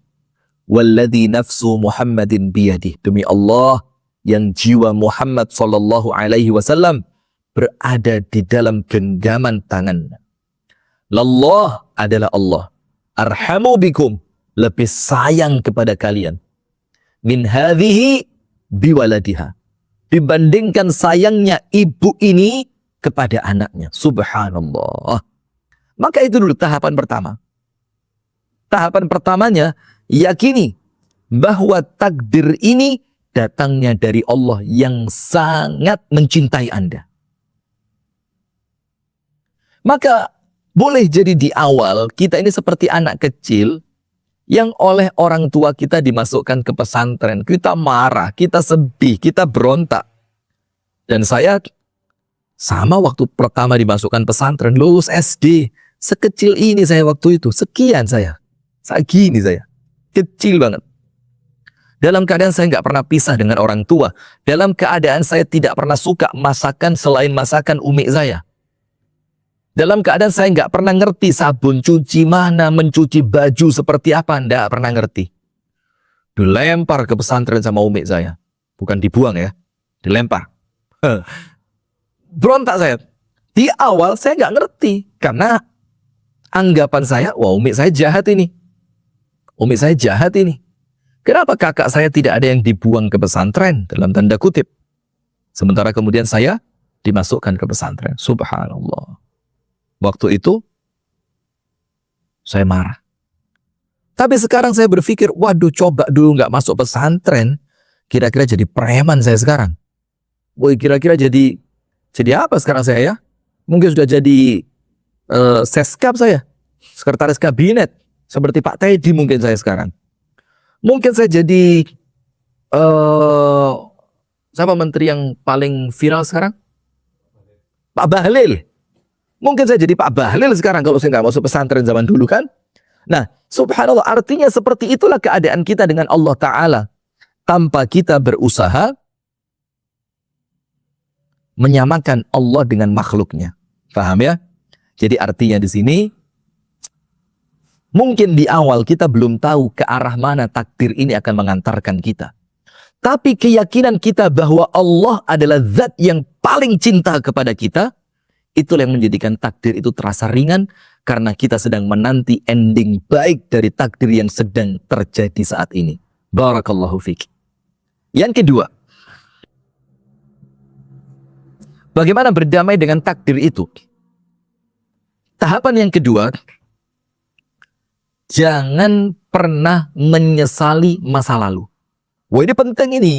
walladhi nafsu Muhammadin biyadih. Demi Allah, yang jiwa Muhammad SAW berada di dalam genggaman tangannya. Lallah adalah Allah. Arhamu bikum, lebih sayang kepada kalian. Min hadhihi biwaladiha. Dibandingkan sayangnya ibu ini kepada anaknya. Subhanallah. Maka itu dulu tahapan pertama. Tahapan pertamanya, yakini bahwa takdir ini datangnya dari Allah yang sangat mencintai Anda. Maka boleh jadi di awal kita ini seperti anak kecil yang oleh orang tua kita dimasukkan ke pesantren. Kita marah, kita sedih, kita berontak. Dan saya sama waktu pertama dimasukkan pesantren, lulus SD. Sekecil ini saya waktu itu, sekian saya. Segini saya. Kecil banget. Dalam keadaan saya nggak pernah pisah dengan orang tua. Dalam keadaan saya tidak pernah suka masakan selain masakan umi saya. Dalam keadaan saya nggak pernah ngerti sabun cuci mana, mencuci baju seperti apa, nggak pernah ngerti. Dilempar ke pesantren sama umi saya. Bukan dibuang ya, dilempar. Berontak saya. Di awal saya nggak ngerti. Karena anggapan saya, wah umi saya jahat ini. Umi saya jahat ini. Kenapa kakak saya tidak ada yang dibuang ke pesantren? Dalam tanda kutip. Sementara kemudian saya dimasukkan ke pesantren. Subhanallah. Waktu itu saya marah. Tapi sekarang saya berpikir, waduh coba dulu nggak masuk pesantren, kira-kira jadi preman saya sekarang. Woi, kira-kira jadi apa sekarang saya ya? Mungkin sudah jadi seskap saya, sekretaris kabinet, seperti Pak Teddy mungkin saya sekarang. Mungkin saya jadi siapa menteri yang paling viral sekarang? Pak Bahlil. Mungkin saya jadi Pak Bahlil sekarang kalau saya nggak masuk pesantren zaman dulu kan. Nah, subhanallah, artinya seperti itulah keadaan kita dengan Allah Ta'ala. Tanpa kita berusaha menyamakan Allah dengan makhluknya. Paham ya? Jadi artinya di sini, mungkin di awal kita belum tahu ke arah mana takdir ini akan mengantarkan kita. Tapi keyakinan kita bahwa Allah adalah zat yang paling cinta kepada kita, itulah yang menjadikan takdir itu terasa ringan, karena kita sedang menanti ending baik dari takdir yang sedang terjadi saat ini. Barakallahu fiik. Yang kedua, bagaimana berdamai dengan takdir itu? Tahapan yang kedua, jangan pernah menyesali masa lalu. Wah, ini penting ini.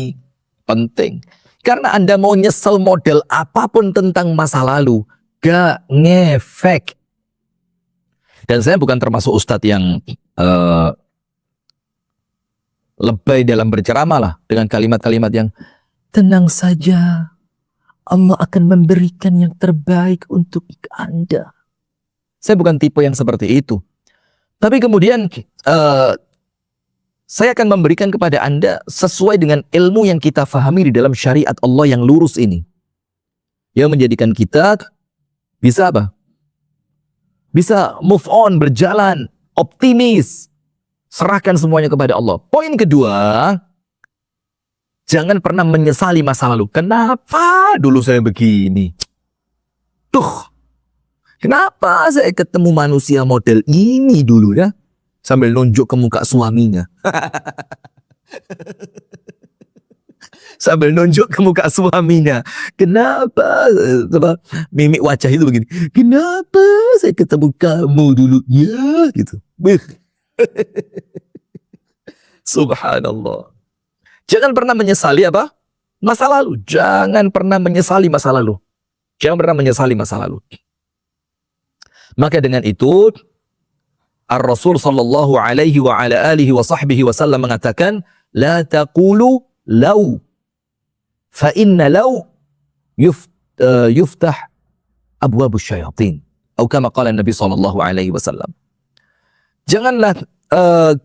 Penting. Karena Anda mau nyesel model apapun tentang masa lalu, gak ngefek. Dan saya bukan termasuk ustadz yang lebay dalam berceramah lah dengan kalimat-kalimat yang tenang saja, Allah akan memberikan yang terbaik untuk Anda. Saya bukan tipe yang seperti itu. Tapi kemudian saya akan memberikan kepada Anda sesuai dengan ilmu yang kita fahami di dalam syariat Allah yang lurus ini, yang menjadikan kita bisa apa? Bisa move on, berjalan, optimis, serahkan semuanya kepada Allah. Poin kedua, jangan pernah menyesali masa lalu. Kenapa dulu saya begini? Kenapa saya ketemu manusia model ini dulu ya? Sambil nunjuk ke muka suaminya. Sambil nunjuk ke muka suaminya. Kenapa? Mimik wajah itu begini. Kenapa saya ketemu kamu dulu? Ya, gitu. Subhanallah. Jangan pernah menyesali apa? Masa lalu. Jangan pernah menyesali masa lalu. Jangan pernah menyesali masa lalu. Maka dengan itu, Ar-Rasul sallallahu alaihi wa ala alihi wa sahbihi wasallam mengatakan, la taqulu law. Fa inna law yuftah abwabus syayatin. Atau kama qala Nabi sallallahu alaihi wasallam. Janganlah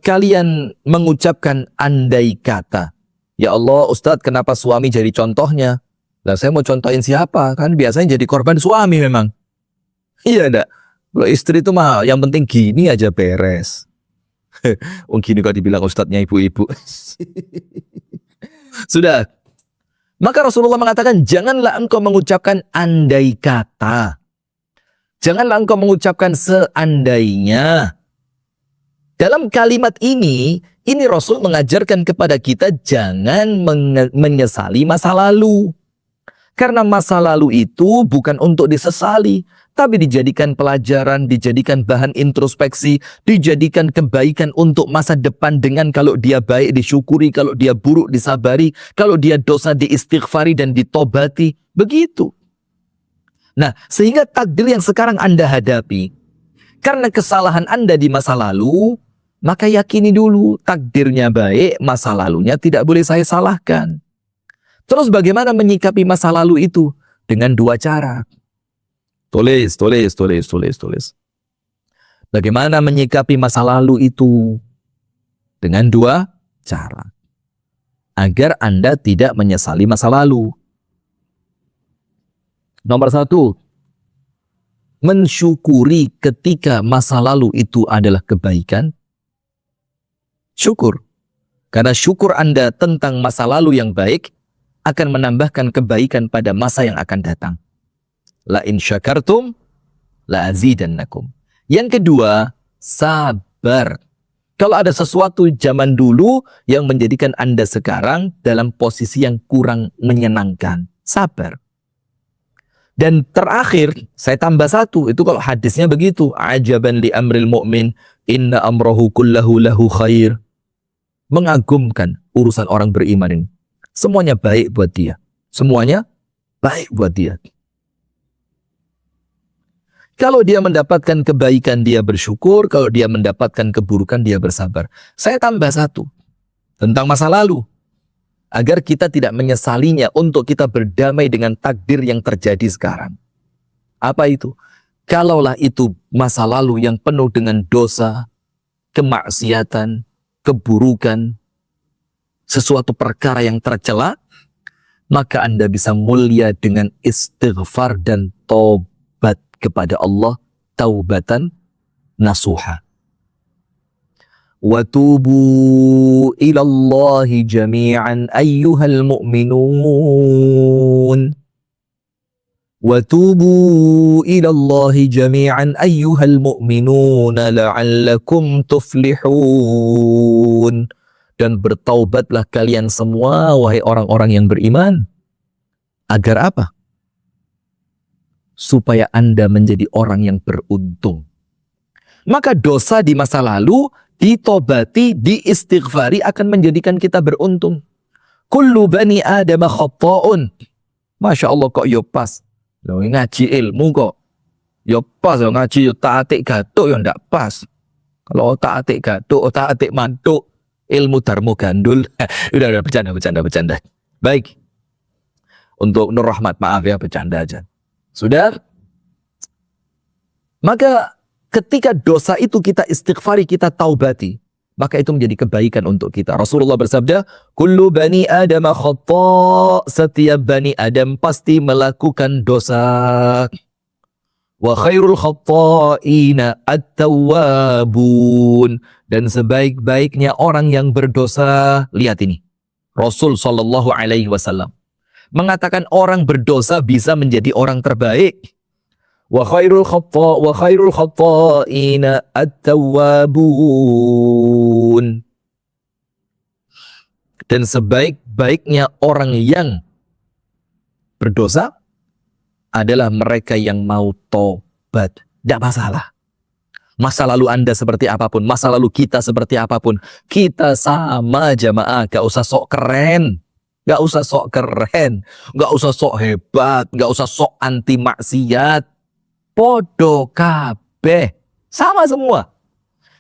kalian mengucapkan andai kata. Ya Allah, Ustadz, kenapa suami jadi contohnya? Lah saya mau contohin siapa? Kan biasanya jadi korban suami memang. Iya enggak? Kalau istri itu mah yang penting gini aja beres. Gini kok dibilang ustadznya ibu-ibu. Sudah. Maka Rasulullah mengatakan, janganlah engkau mengucapkan andai kata. Janganlah engkau mengucapkan seandainya. Dalam kalimat ini Rasul mengajarkan kepada kita jangan menyesali masa lalu. Karena masa lalu itu bukan untuk disesali, tapi dijadikan pelajaran, dijadikan bahan introspeksi, dijadikan kebaikan untuk masa depan dengan kalau dia baik disyukuri, kalau dia buruk disabari, kalau dia dosa diistighfari dan ditobati. Begitu. Nah, sehingga takdir yang sekarang Anda hadapi, karena kesalahan Anda di masa lalu, maka yakini dulu takdirnya baik, masa lalunya tidak boleh saya salahkan. Terus bagaimana menyikapi masa lalu itu? Dengan dua cara. Tulis. Bagaimana menyikapi masa lalu itu? Dengan dua cara. Agar Anda tidak menyesali masa lalu. Nomor satu, mensyukuri ketika masa lalu itu adalah kebaikan. Syukur. Karena syukur Anda tentang masa lalu yang baik akan menambahkan kebaikan pada masa yang akan datang. La in syakartum la azidannakum. Yang kedua, sabar. Kalau ada sesuatu zaman dulu yang menjadikan Anda sekarang dalam posisi yang kurang menyenangkan, sabar. Dan terakhir, saya tambah satu, itu kalau hadisnya begitu, ajaban li amril mu'min, inna amrahu kullahu lahu khair. Mengagumkan urusan orang beriman ini. Semuanya baik buat dia. Semuanya baik buat dia. Kalau dia mendapatkan kebaikan, dia bersyukur. Kalau dia mendapatkan keburukan, dia bersabar. Saya tambah satu. Tentang masa lalu. Agar kita tidak menyesalinya untuk kita berdamai dengan takdir yang terjadi sekarang. Apa itu? Kalaulah itu masa lalu yang penuh dengan dosa, kemaksiatan, keburukan, sesuatu perkara yang tercela, maka Anda bisa mulia dengan istighfar dan taubat kepada Allah, taubatan nasuha. Wa tubu ila Allahi jami'an ayyuhal mu'minun. Wa tubu ila Allahi jami'an ayyuhal mu'minun la'allakum tuflihun. Dan bertaubatlah kalian semua, wahai orang-orang yang beriman. Agar apa? Supaya Anda menjadi orang yang beruntung. Maka dosa di masa lalu ditobati, diistighfari akan menjadikan kita beruntung. Kullu bani Adam khatta'un. Masya Allah kok yo pas. Lo ngaji ilmu kok. Yo pas yo ngaji yo tak-atik gatuk yo ndak pas. Kalau tak-atik gatuk, tak-atik mantuk, ilmu darmo gandul. udah bercanda. Baik. Untuk Nur Rahmat, maaf ya, bercanda aja. Sudah? Maka ketika dosa itu kita istighfari, kita taubati, maka itu menjadi kebaikan untuk kita. Rasulullah bersabda, kullu bani Adam khata', setiap bani Adam pasti melakukan dosa. Wa khairul khata'ina at-tawwabun, dan sebaik-baiknya orang yang berdosa, lihat ini, Rasul sallallahu alaihi wasallam mengatakan orang berdosa bisa menjadi orang terbaik. Wa khairul khata'ina at-tawwabun, dan sebaik-baiknya orang yang berdosa adalah mereka yang mau tobat. Tidak masalah. Masa lalu Anda seperti apapun, masa lalu kita seperti apapun, kita sama jamaah, gak usah sok keren. Gak usah sok keren, gak usah sok hebat, gak usah sok anti maksiat. Podo kabeh, sama semua.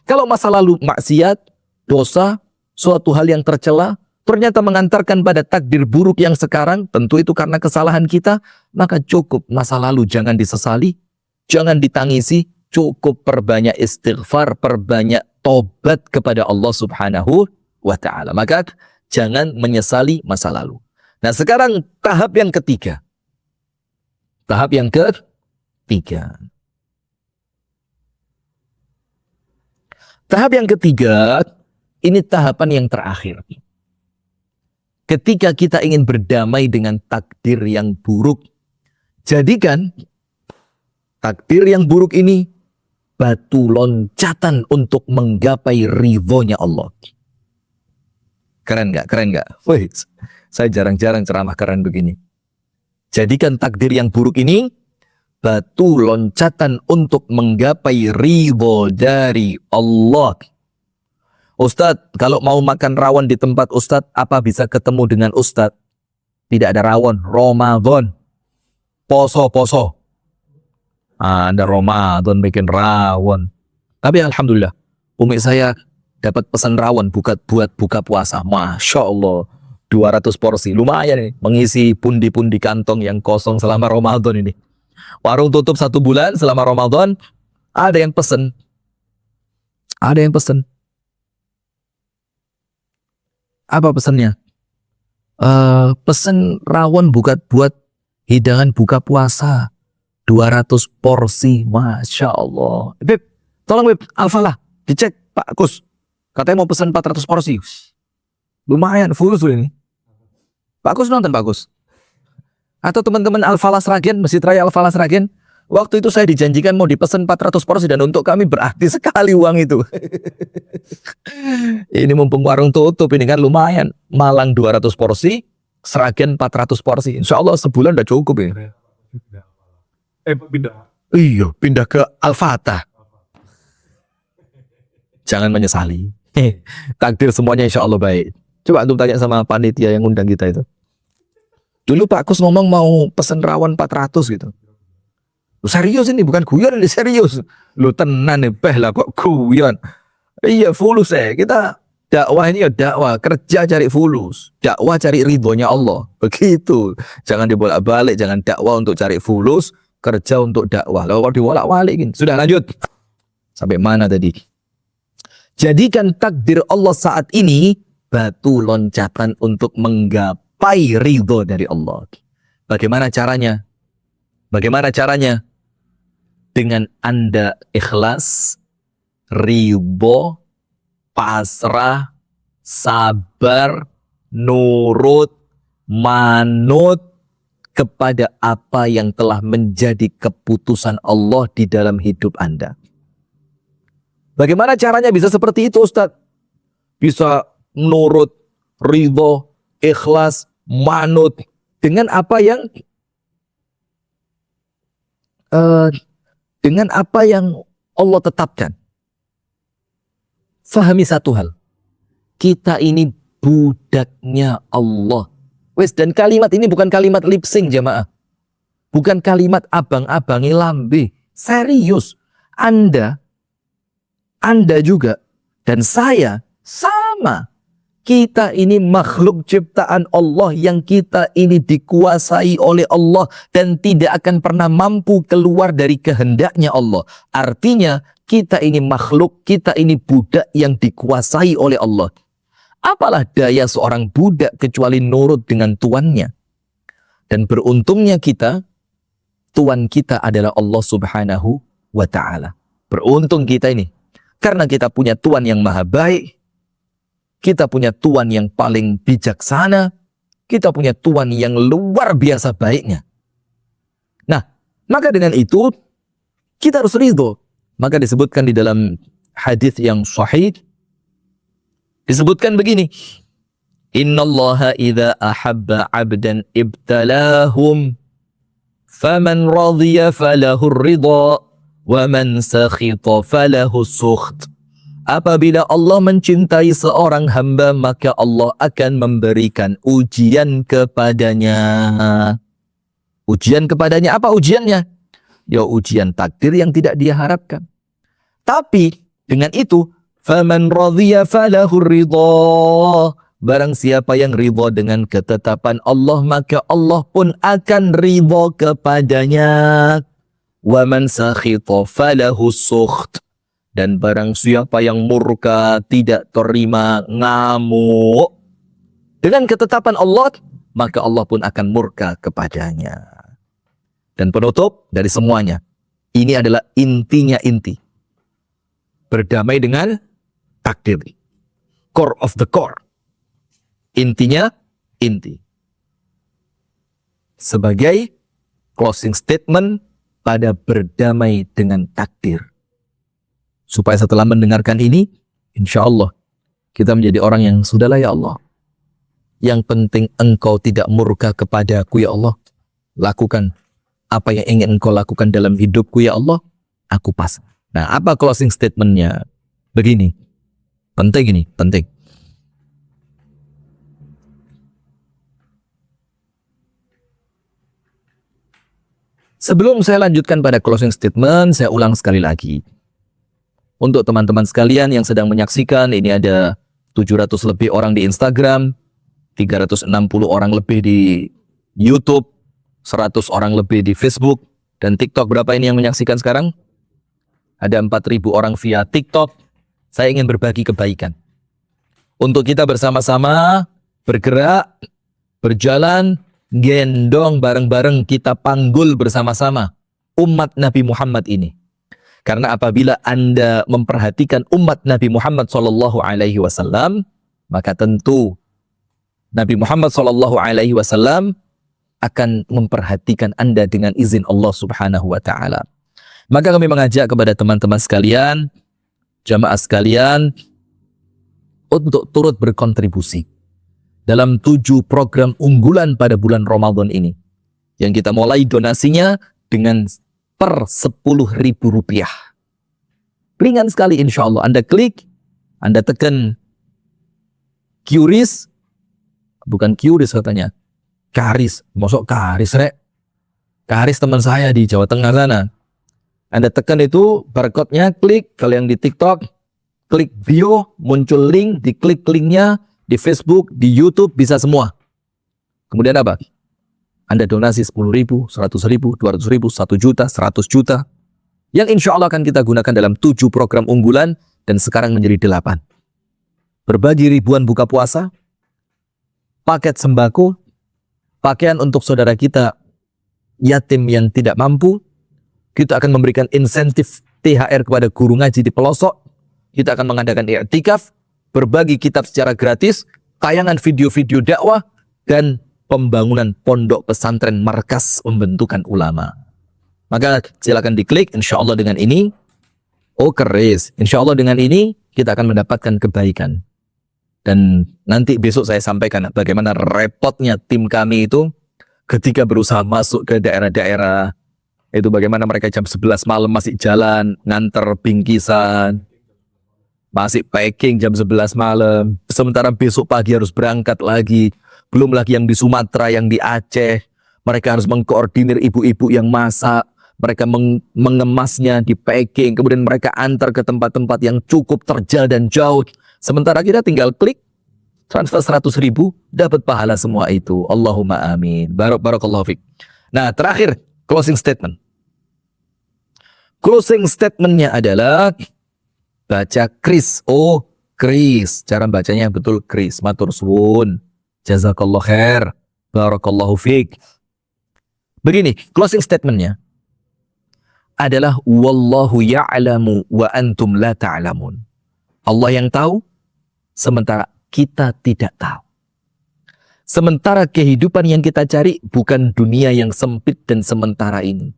Kalau masa lalu maksiat, dosa, suatu hal yang tercela, ternyata mengantarkan pada takdir buruk yang sekarang, tentu itu karena kesalahan kita, maka cukup masa lalu jangan disesali, jangan ditangisi, cukup perbanyak istighfar, perbanyak tobat kepada Allah Subhanahu wa ta'ala. Maka jangan menyesali masa lalu. Nah, sekarang tahap yang ketiga. Tahap yang ketiga. Tahap yang ketiga, ini tahapan yang terakhir. Ketika kita ingin berdamai dengan takdir yang buruk, jadikan takdir yang buruk ini batu loncatan untuk menggapai ridhonya Allah. Keren nggak? Keren nggak? Wih, saya jarang-jarang ceramah keren begini. Jadikan takdir yang buruk ini batu loncatan untuk menggapai ridho dari Allah. Ustadz, kalau mau makan rawon di tempat Ustadz, apa bisa ketemu dengan Ustadz? Tidak ada rawon, Ramadan. Poso. Ada Ramadan bikin rawon. Tapi alhamdulillah, umi saya dapat pesan rawon buat buka puasa. Masya Allah, 200 porsi. Lumayan nih, mengisi pundi-pundi kantong yang kosong selama Ramadan ini. Warung tutup 1 bulan selama Ramadan, ada yang pesen. Ada yang pesen. Apa pesannya? Pesen rawon buat hidangan buka puasa. 200 porsi. Masya Allah. Beb, tolong Beb, Alfalah, dicek Pak Kus. Katanya mau pesan 400 porsi. Lumayan, full ini. Pak Kus nonton Pak Kus? Atau teman-teman Alfalah Sragen, Masjid Raya Alfalah Sragen, waktu itu saya dijanjikan mau dipesan 400 porsi dan untuk kami berarti sekali uang itu. Ini mumpung warung tutup ini kan lumayan. Malang 200 porsi, Sragen 400 porsi. Insya Allah sebulan udah cukup ya. Pindah. Iya, pindah ke Al-Fatah. Jangan menyesali. Takdir semuanya insya Allah baik. Coba antum tanya sama panitia yang undang kita itu. Dulu Pak Kus ngomong mau pesen rawon 400 gitu. Serius ini, bukan guyon ini, serius. Lu tenan nih, lah kok guyon. Iya, fulus ya. Kita dakwah ini ya dakwah, kerja cari fulus. Dakwah cari ridhonya Allah. Begitu. Jangan dibolak-balik, jangan dakwah untuk cari fulus. kerja untuk dakwah. Lalu kalau diwolak-walik gini. Sudah lanjut. Sampai mana tadi? Jadikan takdir Allah saat ini batu loncatan untuk menggapai ridho dari Allah. Bagaimana caranya? Bagaimana caranya? Dengan Anda ikhlas, ridho, pasrah, sabar, nurut, manut kepada apa yang telah menjadi keputusan Allah di dalam hidup Anda. Bagaimana caranya bisa seperti itu, Ustaz? Bisa nurut, ridho, ikhlas, manut dengan apa yang Allah tetapkan. Fahami satu hal. Kita ini budaknya Allah. Wes, dan kalimat ini bukan kalimat lip sync jamaah. Bukan kalimat abang-abangi lambe. Serius. Anda juga dan saya sama. Kita ini makhluk ciptaan Allah yang kita ini dikuasai oleh Allah dan tidak akan pernah mampu keluar dari kehendaknya Allah. Artinya kita ini makhluk, kita ini budak yang dikuasai oleh Allah. Apalah daya seorang budak kecuali nurut dengan tuannya. Dan beruntungnya kita, tuan kita adalah Allah Subhanahu wa Ta'ala. Beruntung kita ini. Karena kita punya Tuhan yang maha baik, kita punya Tuhan yang paling bijaksana, kita punya Tuhan yang luar biasa baiknya. Nah, maka dengan itu, kita harus ridho. Maka disebutkan di dalam hadis yang sahih, disebutkan begini, Innallaha idza ahabba 'abdan ibtalahum, faman radhiya falahu ridha, wa man sakhita falahu sukht. Apabila Allah mencintai seorang hamba, maka Allah akan memberikan ujian kepadanya. Ujian kepadanya, apa ujiannya? Ya ujian takdir yang tidak dia harapkan. Tapi dengan itu, faman radhiya falahu ridha. Barang siapa yang ridha dengan ketetapan Allah, maka Allah pun akan ridha kepadanya. Wa man sakhita falahu sukht. Dan barang siapa yang murka, tidak terima, ngamuk dengan ketetapan Allah, maka Allah pun akan murka kepadanya. Dan penutup dari semuanya, ini adalah intinya inti. Berdamai dengan takdir. Core of the core. Intinya inti. Sebagai closing statement pada berdamai dengan takdir. Supaya setelah mendengarkan ini, insya Allah kita menjadi orang yang sudahlah ya Allah. Yang penting engkau tidak murka kepadaku ya Allah. Lakukan apa yang ingin engkau lakukan dalam hidupku ya Allah. Aku pasrah. Nah, apa closing statementnya? Begini. Penting ini, penting. Sebelum saya lanjutkan pada closing statement, saya ulang sekali lagi. Untuk teman-teman sekalian yang sedang menyaksikan, ini ada 700 lebih orang di Instagram, 360 orang lebih di YouTube, 100 orang lebih di Facebook, dan TikTok. Berapa ini yang menyaksikan sekarang? Ada 4.000 orang via TikTok. Saya ingin berbagi kebaikan. Untuk kita bersama-sama bergerak, berjalan, gendong bareng-bareng, kita panggul bersama-sama umat Nabi Muhammad ini. Karena apabila Anda memperhatikan umat Nabi Muhammad SAW, maka tentu Nabi Muhammad SAW akan memperhatikan Anda dengan izin Allah Subhanahu wa Ta'ala. Maka kami mengajak kepada teman-teman sekalian, jamaah sekalian, untuk turut berkontribusi dalam 7 program unggulan pada bulan Ramadan ini. Yang kita mulai donasinya dengan per Rp10.000. Ringan sekali insya Allah. Anda klik, Anda tekan QRIS, bukan QRIS katanya, Karis. Masuk Karis, Rek. Karis teman saya di Jawa Tengah sana. Anda tekan itu, barcode-nya, klik. Kalau yang di TikTok, klik bio, muncul link, diklik linknya, di Facebook, di YouTube, bisa semua. Kemudian apa? Anda donasi 10.000, 100.000, 200.000, 1 juta, 100 juta. Yang insya Allah akan kita gunakan dalam 7 program unggulan dan sekarang menjadi 8. Berbagi ribuan buka puasa, paket sembako, pakaian untuk saudara kita yatim yang tidak mampu. Kita akan memberikan insentif THR kepada guru ngaji di pelosok. Kita akan mengadakan i'tikaf, berbagi kitab secara gratis, tayangan video-video dakwah, dan pembangunan pondok pesantren markas pembentukan ulama. Maka silakan diklik, insya Allah dengan ini, oh keris, insya Allah dengan ini kita akan mendapatkan kebaikan. Dan nanti besok saya sampaikan bagaimana repotnya tim kami itu ketika berusaha masuk ke daerah-daerah, itu bagaimana mereka jam 11 malam masih jalan, nganter bingkisan, masih packing jam 11 malam, sementara besok pagi harus berangkat lagi. Belum lagi yang di Sumatera, yang di Aceh, mereka harus mengkoordinir ibu-ibu yang masak, mereka mengemasnya di packing, kemudian mereka antar ke tempat-tempat yang cukup terjal dan jauh. Sementara kita tinggal klik, transfer 100.000, dapat pahala semua itu. Allahumma amin. Barakallahu fiik. Nah, terakhir, closing statement. Closing statementnya adalah baca kris. Oh, kris. Cara bacanya betul kris. Matur suwun. Jazakallah khair. Barakallahu fiik. Begini, closing statementnya adalah wallahu ya'lamu wa antum la ta'lamun. Allah yang tahu, sementara kita tidak tahu. Sementara kehidupan yang kita cari bukan dunia yang sempit dan sementara ini.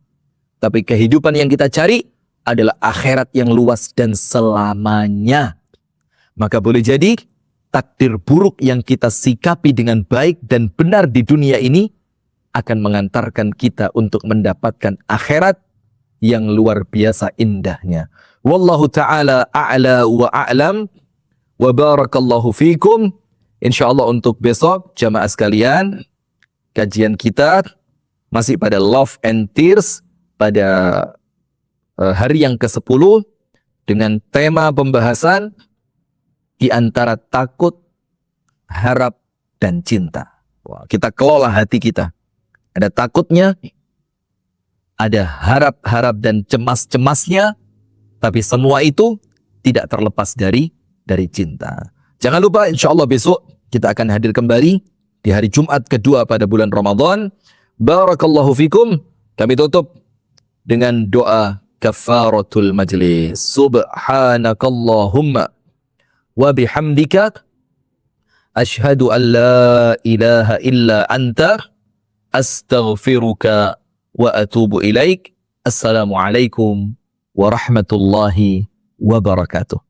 Tapi kehidupan yang kita cari adalah akhirat yang luas dan selamanya. Maka boleh jadi takdir buruk yang kita sikapi dengan baik dan benar di dunia ini akan mengantarkan kita untuk mendapatkan akhirat yang luar biasa indahnya. Wallahu ta'ala a'la wa a'lam wa barakallahu fikum. Insyaallah untuk besok jamaah sekalian, kajian kita masih pada Love and Tears pada hari yang ke-10 dengan tema pembahasan di antara takut, harap, dan cinta. Wah, kita kelola hati kita. Ada takutnya, ada harap-harap dan cemas-cemasnya, tapi semua itu tidak terlepas dari cinta. Jangan lupa, insya Allah besok kita akan hadir kembali di hari Jumat kedua pada bulan Ramadan. Barakallahu fikum. Kami tutup dengan doa kafaratul majlis. Subhanakallahumma wa bihamdika asyhadu an la ilaha illa anta astaghfiruka wa atubu ilaik. Assalamualaikum warahmatullahi wabarakatuh.